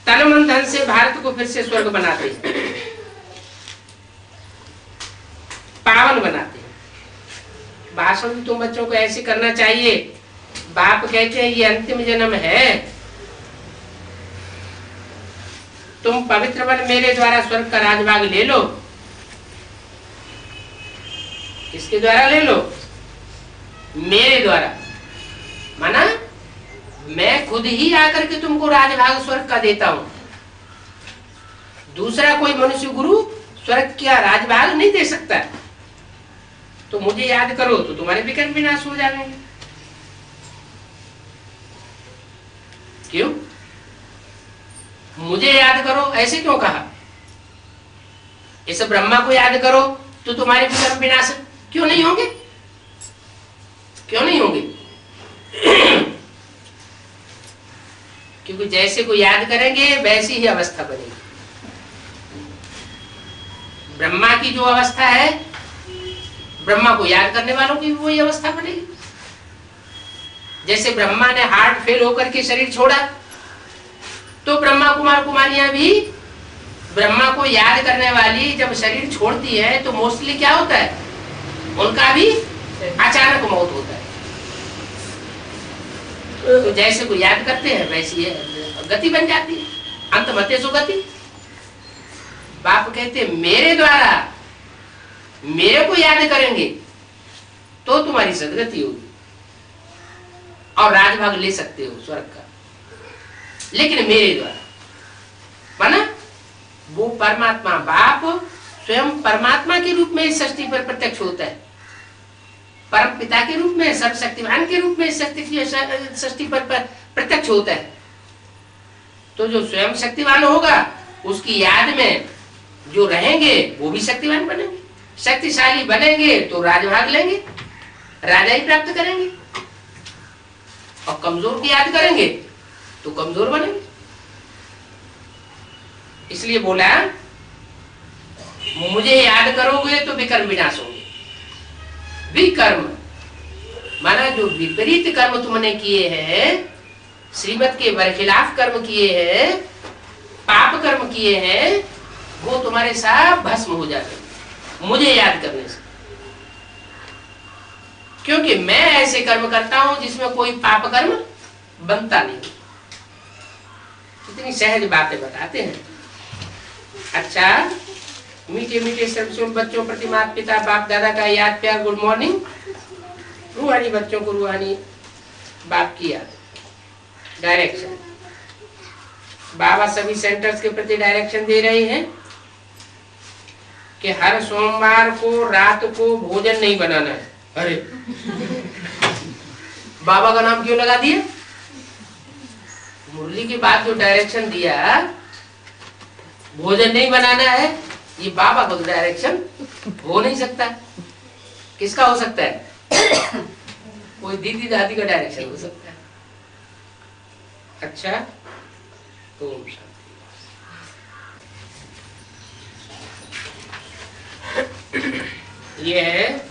तन मन धन से भारत को फिर से स्वर्ग बनाते हैं, पावन बनाते हैं। भाषण भी तुम बच्चों को ऐसे करना चाहिए। बाप कहते हैं ये अंतिम जन्म है, तुम पवित्र बन मेरे द्वारा स्वर्ग का राजभाग ले लो। किसके द्वारा ले लो? मेरे द्वारा, माना मैं खुद ही आकर के तुमको राजभाग स्वर्ग का देता हूं। दूसरा कोई मनुष्य गुरु स्वर्ग का राजभाग नहीं दे सकता। तो मुझे याद करो तो तुम्हारे विकर्म विनाश हो जाएंगे। क्यों? मुझे याद करो ऐसे क्यों कहा? इस ब्रह्मा को याद करो तो तुम्हारे विकर्म विनाश क्यों नहीं होंगे? क्यों नहीं होंगे? क्योंकि जैसे को याद करेंगे वैसी ही अवस्था बनेगी। ब्रह्मा की जो अवस्था है, ब्रह्मा को याद करने वालों की भी वही अवस्था बनेगी। जैसे ब्रह्मा ने हार्ट फेल होकर के शरीर छोड़ा, तो ब्रह्मा कुमार कुमारियां भी ब्रह्मा को याद करने वाली जब शरीर छोड़ती है तो मोस्टली क्या होता है, उनका भी अचानक मौत होता है। तो जैसे को याद करते हैं वैसी है गति बन जाती है। अंत मते सो गति। बाप कहते मेरे द्वारा मेरे को याद करेंगे तो तुम्हारी सदगति होगी और राजभाग ले सकते हो स्वर्ग का, लेकिन मेरे द्वारा। माना वो परमात्मा बाप स्वयं परमात्मा के रूप में इस सृष्टि पर प्रत्यक्ष होता है, परम पिता के रूप में, सर्वशक्तिमान के रूप में इस सृष्टि पर प्रत्यक्ष होता है। तो जो स्वयं शक्तिवान होगा उसकी याद में जो रहेंगे वो भी शक्तिवान बनेंगे, शक्तिशाली बनेंगे तो राजभाग लेंगे, राजा ही प्राप्त करेंगे। और कमजोर की याद करेंगे तो कमजोर बनेंगे। इसलिए बोला मुझे याद करोगे तो विकर्म विनाश होंगे। विकर्म माना जो विपरीत कर्म तुमने किए हैं, श्रीमत के बरखिलाफ कर्म किए हैं, पाप कर्म किए हैं, वो तुम्हारे साथ भस्म हो जाते हैं मुझे याद करने से। क्योंकि मैं ऐसे कर्म करता हूं जिसमें कोई पाप कर्म बनता नहीं। कितनी सहज बातें बताते हैं। अच्छा, मीठे मीठे सर्वसुल बच्चों प्रति माता पिता बाप दादा का याद प्यार गुड मॉर्निंग। रूहानी बच्चों को रूहानी बाप की याद, डायरेक्शन। बाबा सभी सेंटर्स के प्रति डायरेक्शन दे रहे हैं कि हर सोमवार को रात को भोजन नहीं बनाना है। अरे बाबा का नाम क्यों लगा दिया? मुरली के बाद जो डायरेक्शन दिया भोजन नहीं बनाना है, ये बाबा का डायरेक्शन हो नहीं सकता। किसका हो सकता है? कोई दीदी दादी का डायरेक्शन हो सकता है। अच्छा, तो ये है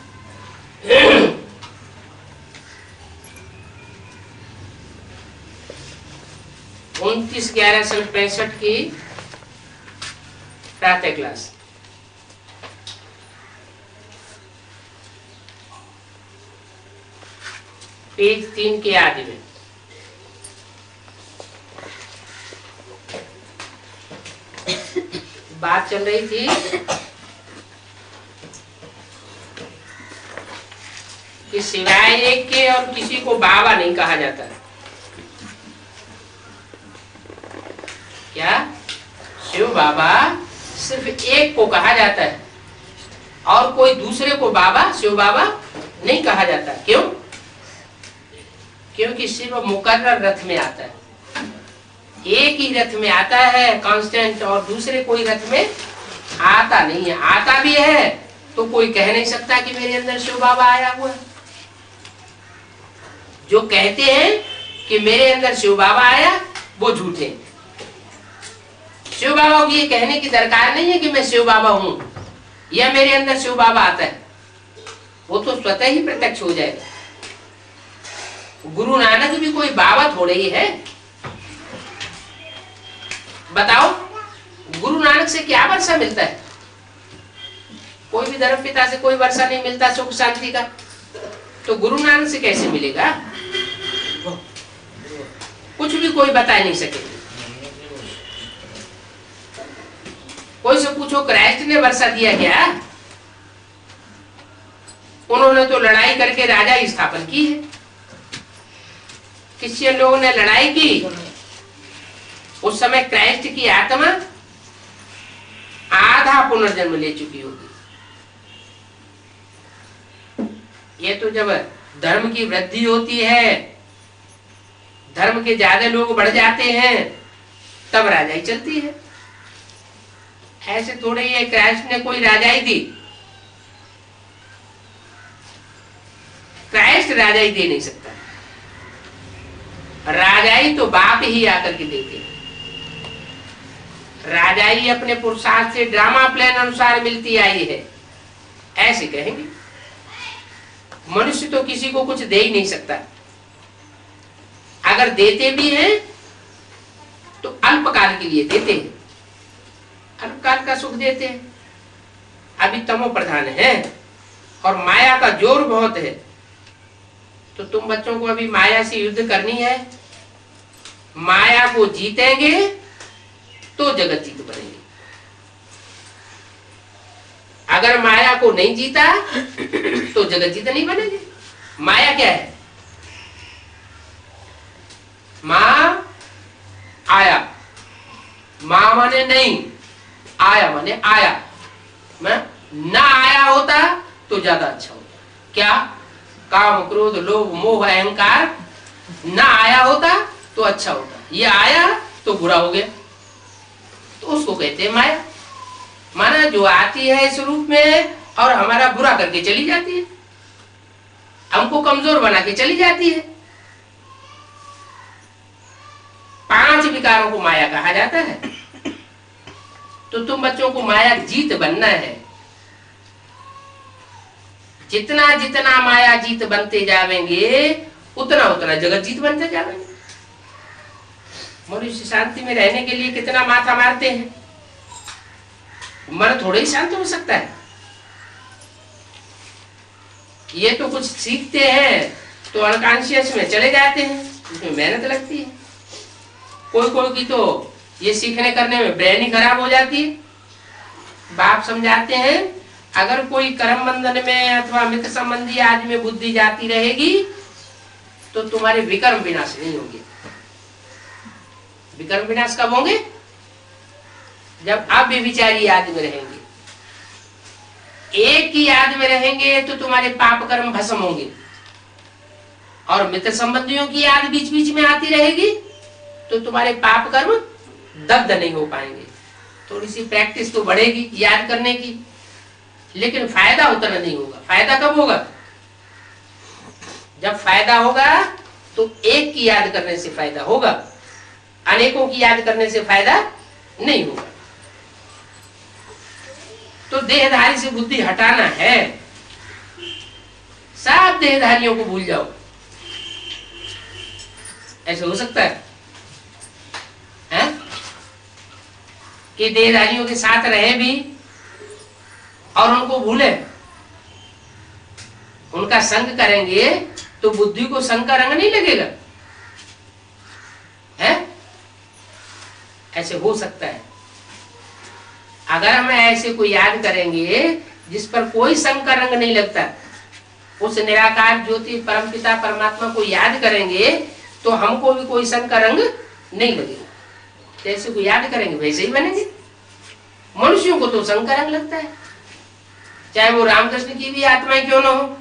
29/11/65 की प्रातः क्लास। पेज 3 के आदि में बात चल रही थी कि सिवाय एक के और किसी को बाबा नहीं कहा जाता। क्या? शिव बाबा सिर्फ एक को कहा जाता है और कोई दूसरे को बाबा शिव बाबा नहीं कहा जाता। क्यों? क्योंकि शिव मुकर्रर रथ में आता है, एक ही रथ में आता है कांस्टेंट, और दूसरे कोई रथ में आता नहीं है। आता भी है तो कोई कह नहीं सकता कि मेरे अंदर शिव बाबा आया हुआ है। जो कहते हैं कि मेरे अंदर शिव बाबा आया वो झूठे। शिव बाबा को ये कहने की दरकार नहीं है कि मैं शिव बाबा हूं या मेरे अंदर शिव बाबा आता है, वो तो स्वतः ही प्रत्यक्ष हो जाएगा। गुरु नानक भी कोई बाबा थोड़े ही है। बताओ, गुरु नानक से क्या वर्षा मिलता है? कोई भी धर्म पिता से कोई वर्षा नहीं मिलता सुख शांति का, तो गुरु नानक से कैसे मिलेगा? कुछ भी कोई बता नहीं सके। कोई से पूछो क्राइस्ट ने वर्षा दिया क्या? उन्होंने तो लड़ाई करके राजा स्थापन की है। क्रिश्चियन लोगों ने लड़ाई की, उस समय क्राइस्ट की आत्मा आधा पुनर्जन्म ले चुकी होगी। ये तो जब धर्म की वृद्धि होती है, धर्म के ज्यादा लोग बढ़ जाते हैं, तब राजाई चलती है। ऐसे थोड़े ये क्राइस्ट ने कोई राजाई दी, क्राइस्ट राजाई दे नहीं सकता। राजाई तो बाप ही आकर के देते हैं। राजाई अपने पुरुषार्थ से ड्रामा प्लान अनुसार मिलती आई है, ऐसे कहेंगे। मनुष्य तो किसी को कुछ दे ही नहीं सकता। अगर देते भी हैं तो अल्पकाल के लिए देते हैं, अल्पकाल का सुख देते हैं। अभी तमो प्रधान है और माया का जोर बहुत है, तो तुम बच्चों को अभी माया से युद्ध करनी है। माया को जीतेंगे तो जगत जीत बनेंगे। अगर माया को नहीं जीता तो जगत जीत नहीं बनेंगे। माया क्या है? मां आया, मां माने नहीं, आया माने आया। मैं ना आया होता तो ज्यादा अच्छा होता। क्या? काम क्रोध लोभ मोह अहंकार ना आया होता तो अच्छा होता। ये आया तो बुरा हो गया, तो उसको कहते हैं माया। माना जो आती है इस रूप में और हमारा बुरा करके चली जाती है, हमको कमजोर बना के चली जाती है। 5 विकारों को माया कहा जाता है। तो तुम बच्चों को माया जीत बनना है। जितना जितना माया जीत बनते जावेंगे उतना उतना जगत जीत बनते जावेंगे। मनुष्य शांति में रहने के लिए कितना माथा मारते हैं, मन थोड़ा ही शांत हो सकता है। ये तो कुछ सीखते हैं तो अनकॉन्शियस में चले जाते हैं, इसमें मेहनत लगती है। कोई कोई की तो ये सीखने करने में ब्रेन ही खराब हो जाती है। बाप समझाते हैं अगर कोई कर्म बंधन में अथवा मित्र संबंधी आदि में बुद्धि जाती रहेगी तो तुम्हारे विकर्म विनाश नहीं होंगे। विकर्म विनाश कब होंगे? जब आप व्यभिचारी याद में रहेंगे। एक ही याद में रहेंगे तो तुम्हारे पाप कर्म भस्म होंगे, और मित्र संबंधियों की याद बीच बीच में आती रहेगी तो तुम्हारे पाप कर्म दग्ध नहीं हो पाएंगे। थोड़ी सी प्रैक्टिस तो बढ़ेगी याद करने की, लेकिन फायदा उतना नहीं होगा। फायदा कब होगा? जब फायदा होगा तो एक की याद करने से फायदा होगा, अनेकों की याद करने से फायदा नहीं होगा। तो देहधारी से बुद्धि हटाना है। सब देहधारियों को भूल जाओ, ऐसे हो सकता है? कि देहधारियों के साथ रहे भी और उनको भूले। उनका संग करेंगे तो बुद्धि को संग का रंग नहीं लगेगा, है? ऐसे हो सकता है। अगर हम ऐसे को याद करेंगे जिस पर कोई संग का रंग नहीं लगता, उस निराकार ज्योति परमपिता परमात्मा को याद करेंगे तो हमको भी कोई संग का रंग नहीं लगेगा। जैसे को याद करेंगे वैसे ही बनेंगे। मनुष्यों को तो संग का रंग लगता है, चाहे वो रामकृष्ण की भी आत्माएं क्यों ना हो,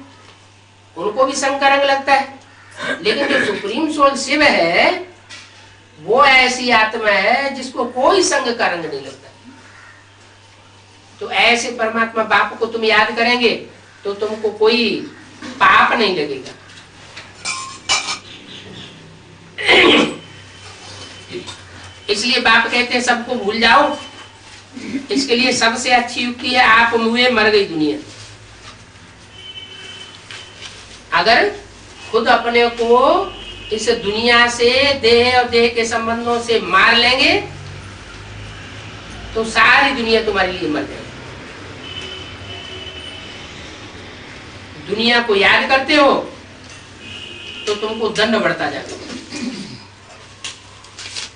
उनको भी संग का रंग लगता है। लेकिन जो सुप्रीम सोल शिव है वो ऐसी आत्मा है जिसको कोई संग का रंग नहीं लगता। तो ऐसे परमात्मा बाप को तुम याद करेंगे तो तुमको कोई पाप नहीं लगेगा। इसलिए बाप कहते हैं सबको भूल जाओ। इसके लिए सबसे अच्छी युक्ति है आप मुए मर गई दुनिया। अगर खुद अपने को इस दुनिया से देह और देह के संबंधों से मार लेंगे तो सारी दुनिया तुम्हारे लिए मर जाएगी। दुनिया को याद करते हो तो तुमको दंड बढ़ता जाएगा।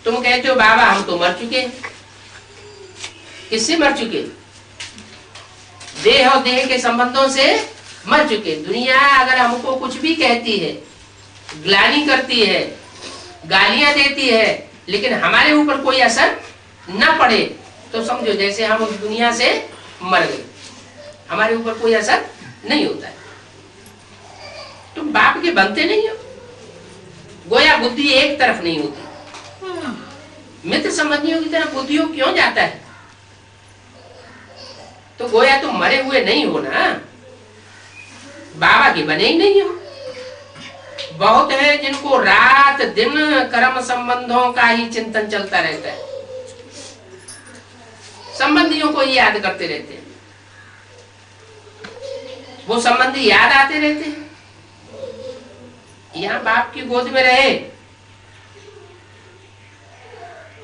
तुम कहते हो बाबा हम तो मर चुके। किससे मर चुके? देह और देह के संबंधों से मर चुके। दुनिया अगर हमको कुछ भी कहती है, ग्लानि करती है, गालियां देती है, लेकिन हमारे ऊपर कोई असर न पड़े तो समझो जैसे हम उस दुनिया से मर गए, हमारे ऊपर कोई असर नहीं होता है। तुम बाप के बनते नहीं हो। गोया बुद्धि एक तरफ नहीं होती, मित्र संबंधियों की तरफ बुद्धियों क्यों जाता है? तो गोया तुम मरे हुए नहीं हो ना, बाबा के बने ही नहीं हो। बहुत है जिनको रात दिन कर्म संबंधों का ही चिंतन चलता रहता है, संबंधियों को ही याद करते रहते हैं, वो संबंधी याद आते रहते हैं। यहाँ बाप की गोद में रहे,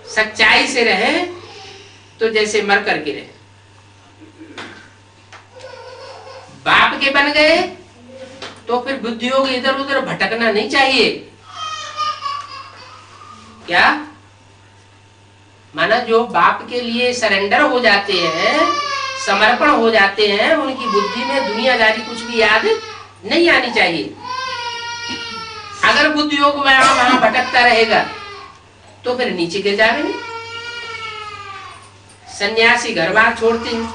सच्चाई से रहे तो जैसे मर करके रहे। बाप के बन गए तो फिर बुद्धियों को इधर उधर भटकना नहीं चाहिए। क्या माना जो बाप के लिए सरेंडर हो जाते हैं, समर्पण हो जाते हैं, उनकी बुद्धि में दुनियादारी कुछ भी याद नहीं आनी चाहिए। अगर बुद्धि योग वहां भटकता रहेगा तो फिर नीचे गिर जाएंगे। सन्यासी घर बार छोड़ते हैं,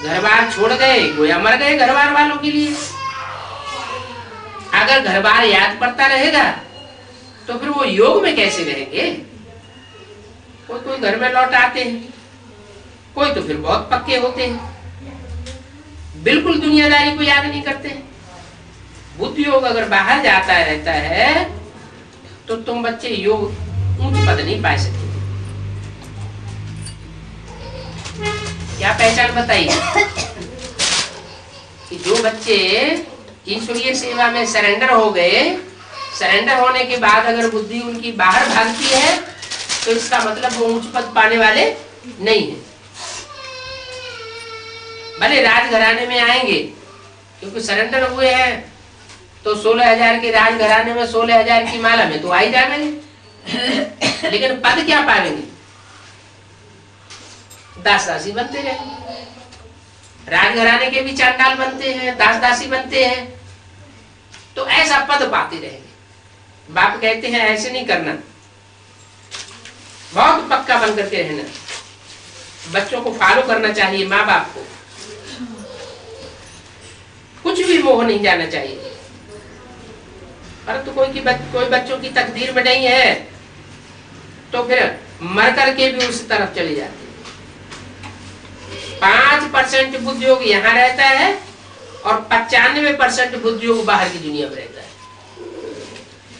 घर बार छोड़ गए गोया मर गए घर बार वालों के लिए। अगर घर बार याद पड़ता रहेगा तो फिर वो योग में कैसे रहेंगे? कोई कोई घर में लौट आते हैं, कोई तो फिर बहुत पक्के होते हैं, बिल्कुल दुनियादारी को याद नहीं करते। बुद्धि योग अगर बाहर जाता रहता है तो तुम बच्चे योग ऊंच पद नहीं पा सकते। क्या पहचान बताइए कि जो बच्चे ईश्वरीय सेवा में सरेंडर हो गए, सरेंडर होने के बाद अगर बुद्धि उनकी बाहर भागती है तो इसका मतलब वो ऊंच पद पाने वाले नहीं है। भले राजघराने में आएंगे क्योंकि सरेंडर हुए हैं तो 16,000 के राजघराने में 16,000 की माला में तो आ ही जाएंगे, लेकिन पद क्या पाएंगे? दास दासी बनते रहे। राजघराने के भी चांडाल बनते हैं, दास दासी बनते हैं, तो ऐसा पद पाते रहेंगे। बाप कहते हैं ऐसे नहीं करना, बहुत पक्का बन करके रहना। बच्चों को फॉलो करना चाहिए, माँ बाप को कुछ भी मोह नहीं जाना चाहिए। परंतु कोई बच्चों की तकदीर में नहीं है तो फिर मर करके भी उस तरफ चले जाते। 5% बुद्धि योग यहाँ रहता है और 95% बुद्धि योग बाहर की दुनिया में रहता है।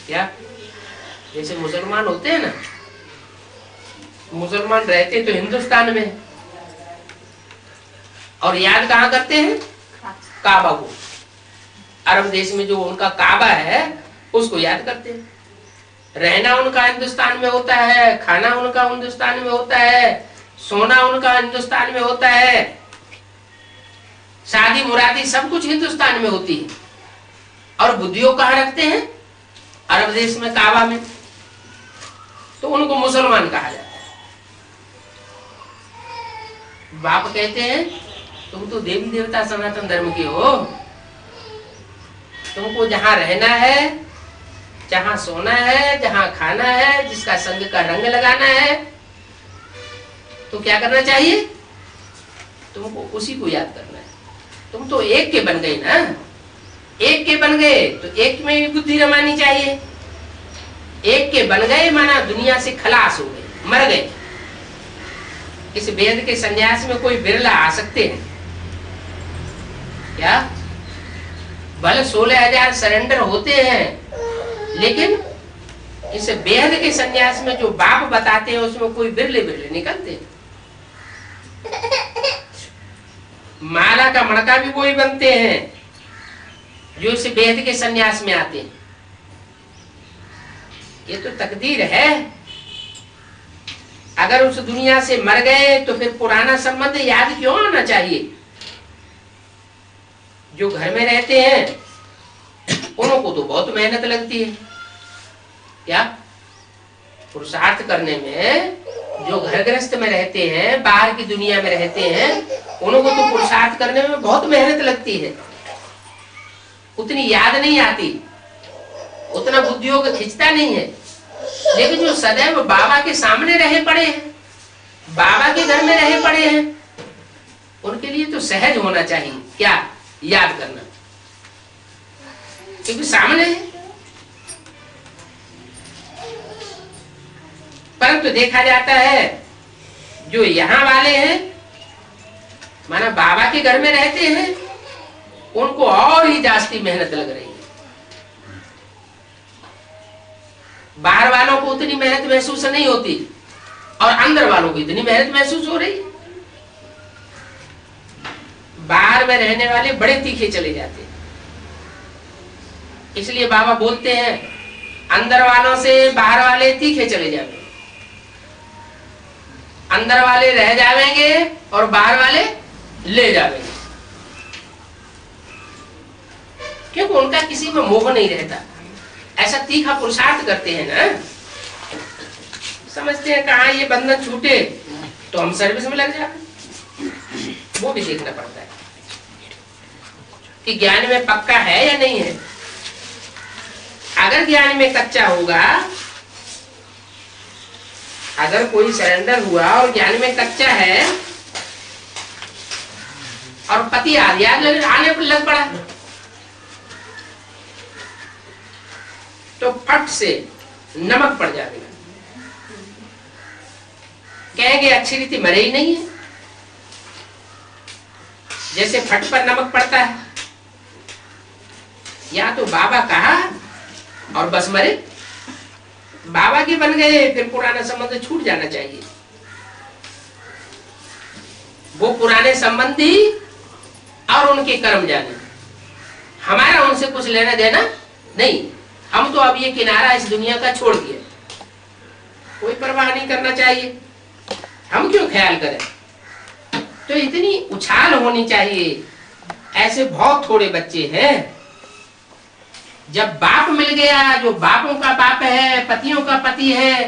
क्या जैसे मुसलमान होते हैं ना, मुसलमान रहते तो हिंदुस्तान में और याद कहाँ करते हैं? काबा को। अरब देश में जो उनका काबा है उसको याद करते हैं। रहना उनका हिंदुस्तान में होता है, खाना उनका हिंदुस्तान में होता है, सोना उनका हिंदुस्तान में होता है, शादी मुरादी सब कुछ हिंदुस्तान में होती है। और बुद्धियों कहाँ रखते हैं? अरब देश में, काबा में। तो उनको मुसलमान कहा जाता है। बाप कहते हैं तुम तो देवी देवता सनातन धर्म के हो, तुमको जहां रहना है, जहां सोना है, जहां खाना है, जिसका संग का रंग लगाना है, तो क्या करना चाहिए? तुमको उसी को याद करना है। तुम तो एक के बन गए ना, एक के बन गए तो एक में भी बुद्धि रमानी चाहिए। एक के बन गए माना दुनिया से खलास हो गए, मर गए। इस वेद के संन्यास में कोई बिरला आ सकते हैं क्या? भले 16,000 सरेंडर होते हैं, लेकिन इस वेद के संन्यास में जो बाप बताते हैं उसमें कोई बिरले बिरले निकलते हैं। माला का मणका भी वही बनते हैं जो इस वेद के संन्यास में आते हैं। ये तो तकदीर है। अगर उस दुनिया से मर गए तो फिर पुराना संबंध याद क्यों आना चाहिए? जो घर में रहते हैं उनको तो बहुत मेहनत लगती है। क्या पुरुषार्थ करने में जो घर गृहस्थ में रहते हैं, बाहर की दुनिया में रहते हैं, उनको तो पुरुषार्थ करने में बहुत मेहनत लगती है, उतनी याद नहीं आती, उतना बुद्धियोग खिंचता नहीं है। लेकिन जो सदैव बाबा के सामने रहे पड़े हैं, बाबा के घर में रहे पड़े हैं, उनके लिए तो सहज होना चाहिए क्या, याद करना, क्योंकि सामने है। परंतु देखा जाता है जो यहाँ वाले हैं, माना बाबा के घर में रहते हैं, उनको और ही जास्ती मेहनत लग रही है। बाहर वालों को उतनी मेहनत महसूस नहीं होती और अंदर वालों को इतनी मेहनत महसूस हो रही है। बाहर में रहने वाले बड़े तीखे चले जाते हैं, इसलिए बाबा बोलते हैं अंदर वालों से बाहर वाले तीखे चले जाएंगे, अंदर वाले रह जाएंगे और बाहर वाले ले जाएंगे, क्योंकि उनका किसी में मोह नहीं रहता। ऐसा तीखा पुरुषार्थ करते हैं ना, समझते हैं कहाँ ये बंधन छूटे तो हम सर्विस में लग जाए। वो भी देखना पड़ता है कि ज्ञान में पक्का है या नहीं है। अगर ज्ञान में कच्चा होगा, अगर कोई सरेंडर हुआ और ज्ञान में कच्चा है और पति आने पर लग पड़ा, तो फट से नमक पड़ जाएगा, कहेंगे अच्छी रीति मरे ही नहीं है। जैसे फट पर नमक पड़ता है, या तो बाबा कहा और बस मरे, बाबा के बन गए, फिर पुराना संबंध छूट जाना चाहिए। वो पुराने संबंधी और उनके कर्म जाने, हमारा उनसे कुछ लेना देना नहीं। हम तो अब ये किनारा इस दुनिया का छोड़ दिया, कोई परवाह नहीं करना चाहिए, हम क्यों ख्याल करें। तो इतनी उछाल होनी चाहिए। ऐसे बहुत थोड़े बच्चे हैं, जब बाप मिल गया, जो बापों का बाप है, पतियों का पति है,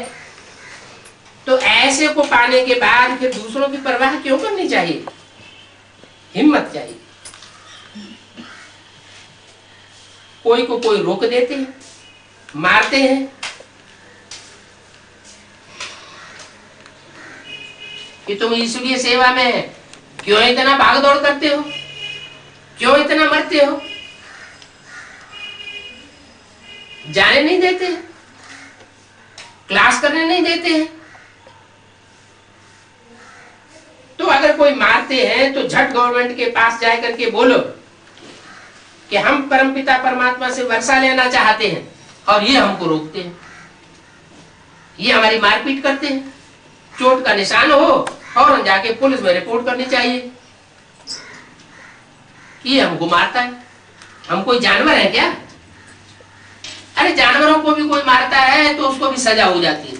तो ऐसे को पाने के बाद फिर दूसरों की परवाह क्यों करनी चाहिए। हिम्मत चाहिए। कोई को कोई रोक देते हैं, मारते हैं, कि तुम ईश्वरीय सेवा में क्यों इतना भाग दौड़ करते हो, क्यों इतना मरते हो। जाने नहीं देते, क्लास करने नहीं देते हैं। तो अगर कोई मारते हैं तो झट गवर्नमेंट के पास जाए करके बोलो कि हम परमपिता परमात्मा से वर्षा लेना चाहते हैं और ये हमको रोकते हैं, ये हमारी मारपीट करते हैं। चोट का निशान हो और हम जाके पुलिस में रिपोर्ट करनी चाहिए कि ये हमको मारता है। हम कोई जानवर है क्या? अरे जानवरों को भी कोई मारता है तो उसको भी सजा हो जाती है,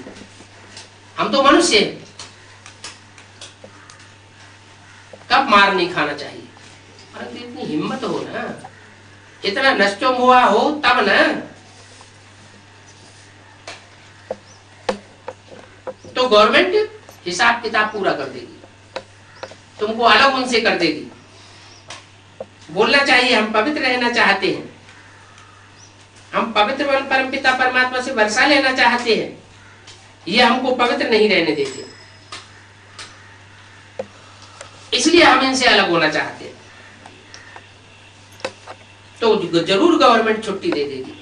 हम तो मनुष्य हैं। कब मार नहीं खाना चाहिए। परंतु इतनी हिम्मत हो ना, इतना नष्टो हुआ हो तब ना, तो गवर्नमेंट हिसाब किताब पूरा कर देगी, तुमको अलग उनसे कर देगी। बोलना चाहिए हम पवित्र रहना चाहते हैं, हम पवित्र परमपिता परमात्मा से वर्षा लेना चाहते हैं, ये हमको पवित्र नहीं रहने देते, इसलिए हम इनसे अलग होना चाहते हैं। तो जरूर गवर्नमेंट छुट्टी दे देगी।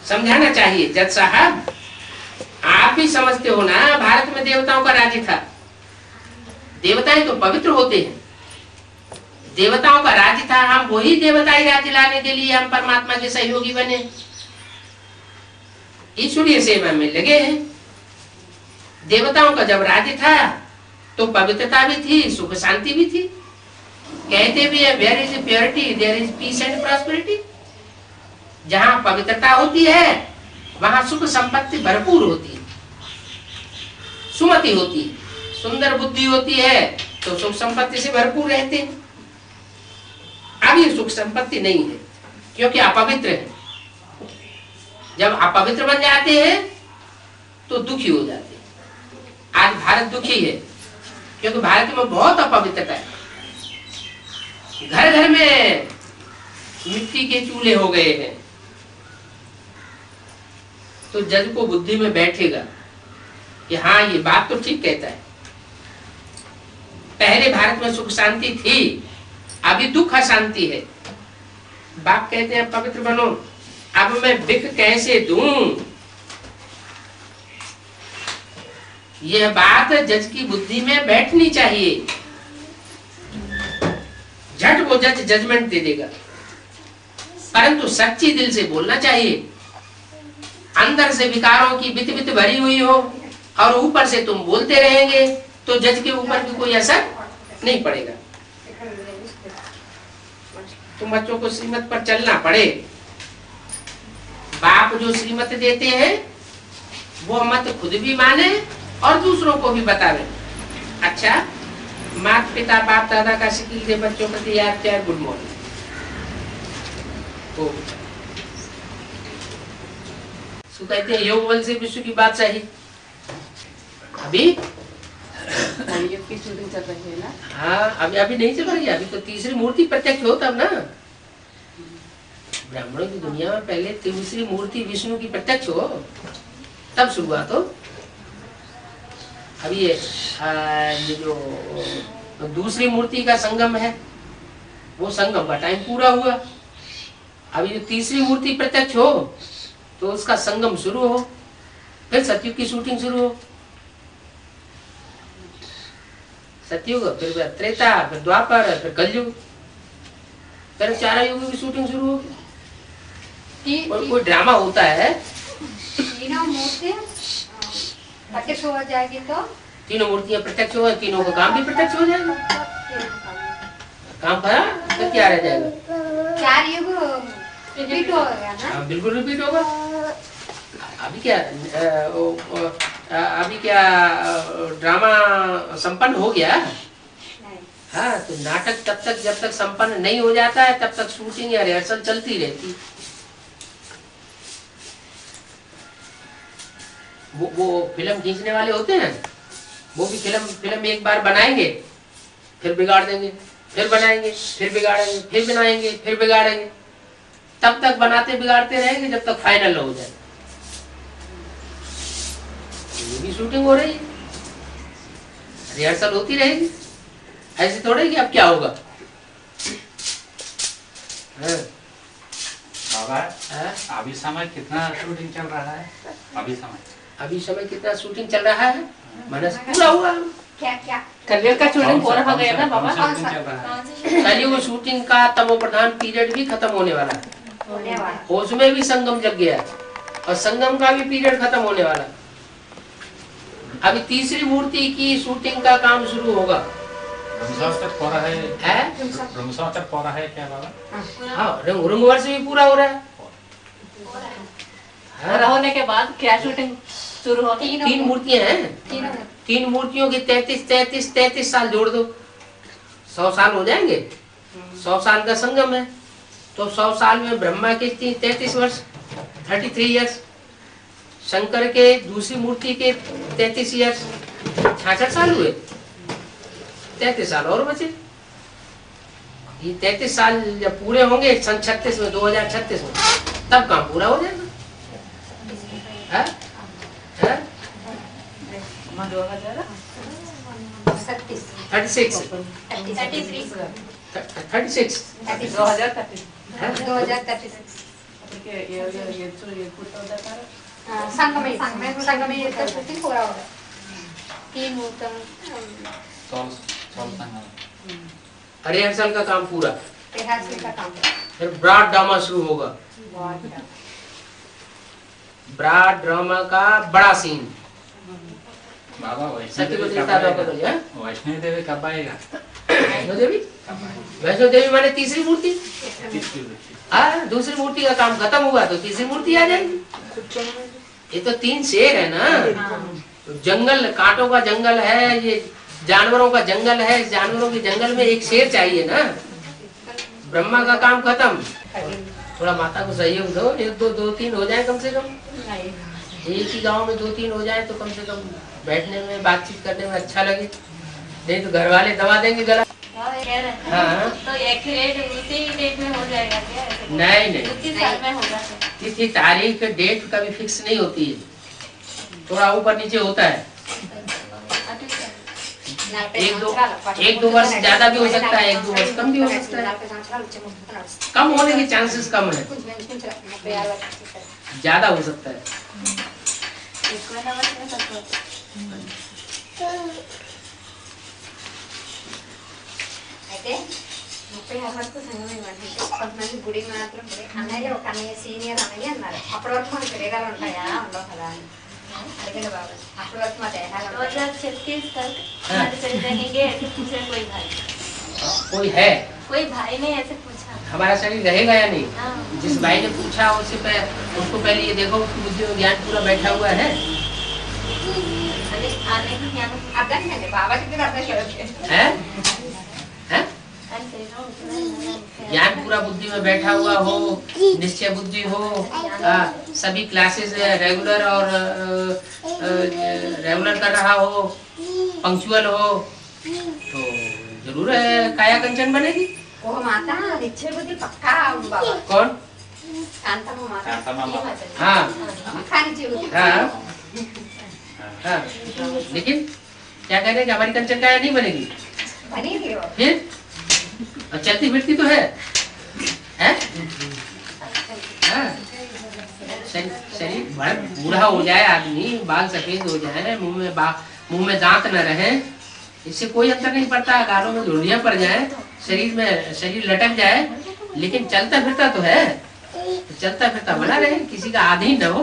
समझाना चाहिए जज साहब, आप भी समझते हो ना, भारत में देवताओं का राज्य था। देवताएं तो पवित्र होते हैं, देवताओं का राज्य था। हम वही देवताई राज्य लाने के लिए हम परमात्मा के सहयोगी बने, ईश्वरीय सेवा में लगे हैं। देवताओं का जब राज्य था तो पवित्रता भी थी, सुख शांति भी थी। कहते भी है where is purity there is peace and prosperity. जहां पवित्रता होती है वहां सुख संपत्ति भरपूर होती है, सुमति होती है, सुंदर बुद्धि होती है, तो सुख संपत्ति से भरपूर रहते हैं। अब ये सुख संपत्ति नहीं है क्योंकि अपवित्र है। जब अपवित्र बन जाते हैं तो दुखी हो जाते हैं। आज भारत दुखी है क्योंकि भारत में बहुत अपवित्रता है। घर घर में मिट्टी के चूल्हे हो गए हैं। तो जज को बुद्धि में बैठेगा कि हाँ ये बात तो ठीक कहता है। पहले भारत में सुख शांति थी, अभी दुख अशांति है। बाप कहते हैं पवित्र बनो, अब मैं बिक कैसे दूं। यह बात जज की बुद्धि में बैठनी चाहिए। झट वो जज जजमेंट दे देगा, परंतु सच्ची दिल से बोलना चाहिए। अंदर से विकारों की बित बित भरी हुई हो और ऊपर से तुम बोलते रहेंगे तो जज के ऊपर भी कोई असर नहीं पड़ेगा। तुम बच्चों को श्रीमत पर चलना पड़े। बाप जो श्रीमत देते हैं वो मत खुद भी माने और दूसरों को भी बतावे। अच्छा, माता पिता बाप दादा का शिकिल दे बच्चों प्रति याद प्यार गुड मॉर्निंग। तो कहते हैं योग बल से विश्व की बात सही। अभी की शूटिंग चल रही है ना? हाँ, अभी नहीं चल रही है। अभी तो तीसरी मूर्ति प्रत्यक्ष हो तब ना। ब्राह्मणों की दुनिया में पहले तीसरी मूर्ति विष्णु की प्रत्यक्ष हो तब शुरुआत हो। अभी ये जो दूसरी मूर्ति का संगम है वो संगम का टाइम पूरा हुआ। अभी जो तीसरी मूर्ति प्रत्यक्ष हो तो उसका संगम शुरू हो, फिर सतयुग की शूटिंग शुरू हो। सतयुग, फिर त्रेता, फिर द्वापर, फिर कलयुग, फिर 4 युगों की शूटिंग शुरू होगी। कोई ड्रामा होता है। तीनों मूर्ति प्रत्यक्ष हो जाएगी तो तीनों मूर्तियां प्रत्यक्ष हो, तीनों का काम भी प्रत्यक्ष हो जाएगा। काम करा तो क्या रह जाएगा? 4 युग रिपीट हो गया ना? बिल्कुल रिपीट होगा। अभी क्या ड्रामा संपन्न हो गया? हाँ, तो नाटक तब तक जब तक संपन्न नहीं हो जाता है तब तक शूटिंग या रिहर्सल चलती रहती। वो फिल्म खींचने वाले होते हैं, वो भी फिल्म एक बार बनाएंगे, फिर बिगाड़ देंगे, फिर बनाएंगे, फिर बिगाड़ेंगे, फिर बनाएंगे, फिर बिगाड़ेंगे। तब तक बनाते बिगाड़ते रहेंगे जब तक फाइनल हो जाए। ये भी शूटिंग हो रही है, रिहर्सल होती रहेगी। ऐसे थोड़े कि अब क्या होगा। बाबा, अभी समय कितना शूटिंग चल रहा है? अभी समय कितना शूटिंग चल रहा है? मनस पूरा हुआ। क्या कलयुग का शूटिंग हो रहा गया ना बाबा? कलयुग शूटिंग का तमो प्रधान पीरियड भी खत्म होने वाला है। उसमें भी संगम जग गया है और संगम का भी पीरियड खत्म होने वाला। अभी तीसरी मूर्ति की शूटिंग का काम शुरू होगा। है क्या बाबा? हाँ, रंगवर्ष भी पूरा हो रहा है। होने के बाद क्या शूटिंग शुरू होगी? 3 मूर्तियां हैं। 3 मूर्तियों के 33 साल जोड़ दो, 100 साल हो जाएंगे। 100 साल का संगम है तो 100 साल में ब्रह्मा के 33 वर्ष 33 इयर्स, शंकर के दूसरी मूर्ति के 33 इयर्स 66 साल हुए। 33 साल और बचे। ये 33 साल जब पूरे होंगे सन 36 में 2036 में तब काम पूरा हो जाएगा। है? है? 36 संगमे शूटिंग पूरा होगा। 3 मूर्तन रिहर्सल का काम पूरा, रिहर्सल का काम, फिर ब्रॉड ड्रामा शुरू होगा। ब्रॉड ड्रामा का बड़ा सीन। बाबा वैष्णो देवी कब आएगा? वैष्णो देवी माने तीसरी मूर्ति। हाँ, दूसरी मूर्ति का काम खत्म हुआ तो तीसरी मूर्ति आ जाएगी। ये तो 3 शेर है ना। तो जंगल, कांटों का जंगल है, ये जानवरों का जंगल है। जानवरों के जंगल में एक शेर चाहिए ना। ब्रह्मा का काम खत्म। थोड़ा माता को सहयोग दो, 1 2 2 3 हो जाए कम से कम। एक ही गांव में 2-3 हो जाए तो कम से कम बैठने में बातचीत करने में अच्छा लगे, नहीं तो घर वाले दबा देंगे गला। हाँ तो एक्यूरेट उसी डेट में हो जाएगा क्या? नहीं उसी साल में होगा। तिथि तारीख डेट कभी फिक्स नहीं होती है, थोड़ा ऊपर नीचे होता है। 1-2 वर्ष ज्यादा भी हो सकता है, 1-2 वर्ष कम भी हो सकता है। कम होने के चांसेस कम है, ज्यादा हो सकता है। అయితే 30 వరకు సంగమే ఇవ్వండి. కొంతమంది గుడి మాత్రం అన్నయ్య ఒక అన్నయ్య సీనియర్ అన్నయ్య అన్నారు. అప్పటి వరకు మనకి శరీరాలు ఉంటాయా ఉండవు కదా అని అడిగాడు బాబు. అప్పటి వరకు మా దేహాలు 2036 तक हमारे शरीर रहेंगे ऐसे पूछे कोई भाई? कोई है? कोई भाई ने ऐसे पूछा हमारा शरीर रहेगा या नहीं? जिस भाई ने पूछा उसको पहले ये देखो उसकी बुद्धि में ज्ञान पूरा बैठा हुआ है। आने की ज्ञान అర్థం చేయండి బాబా చెప్పిన అర్థం చేయండి. हैं? ज्ञान पूरा बुद्धि में बैठा हुआ हो, निश्चय बुद्धि हो, सभी क्लासेस रेगुलर और रेगुलर कर रहा हो, पंक्चुअल हो, तो जरूर है काया कंचन बनेगी। ఓ మాత నిశ్చయ బుద్ధి పక్కా బాబా. कौन? కాంతమ్మ మాత. हाँ పక్కా నిశ్చయ బుద్ధి. हाँ हाँ, लेकिन क्या कह रहे हैं कि हमारी कंचन काया नहीं बनेगी? बनेगी वो. फिर और चलती फिरती तो है, हैं? हाँ। शरीर बूढ़ा हो जाए आदमी, बाल सफेद हो जाए, मुंह में दांत न रहे, इससे कोई अंतर नहीं पड़ता। गालों में झुर्रियां पड़ जाए, शरीर लटक जाए, लेकिन चलता फिरता तो है, चलता फिरता बना रहे, किसी का आधीन न हो।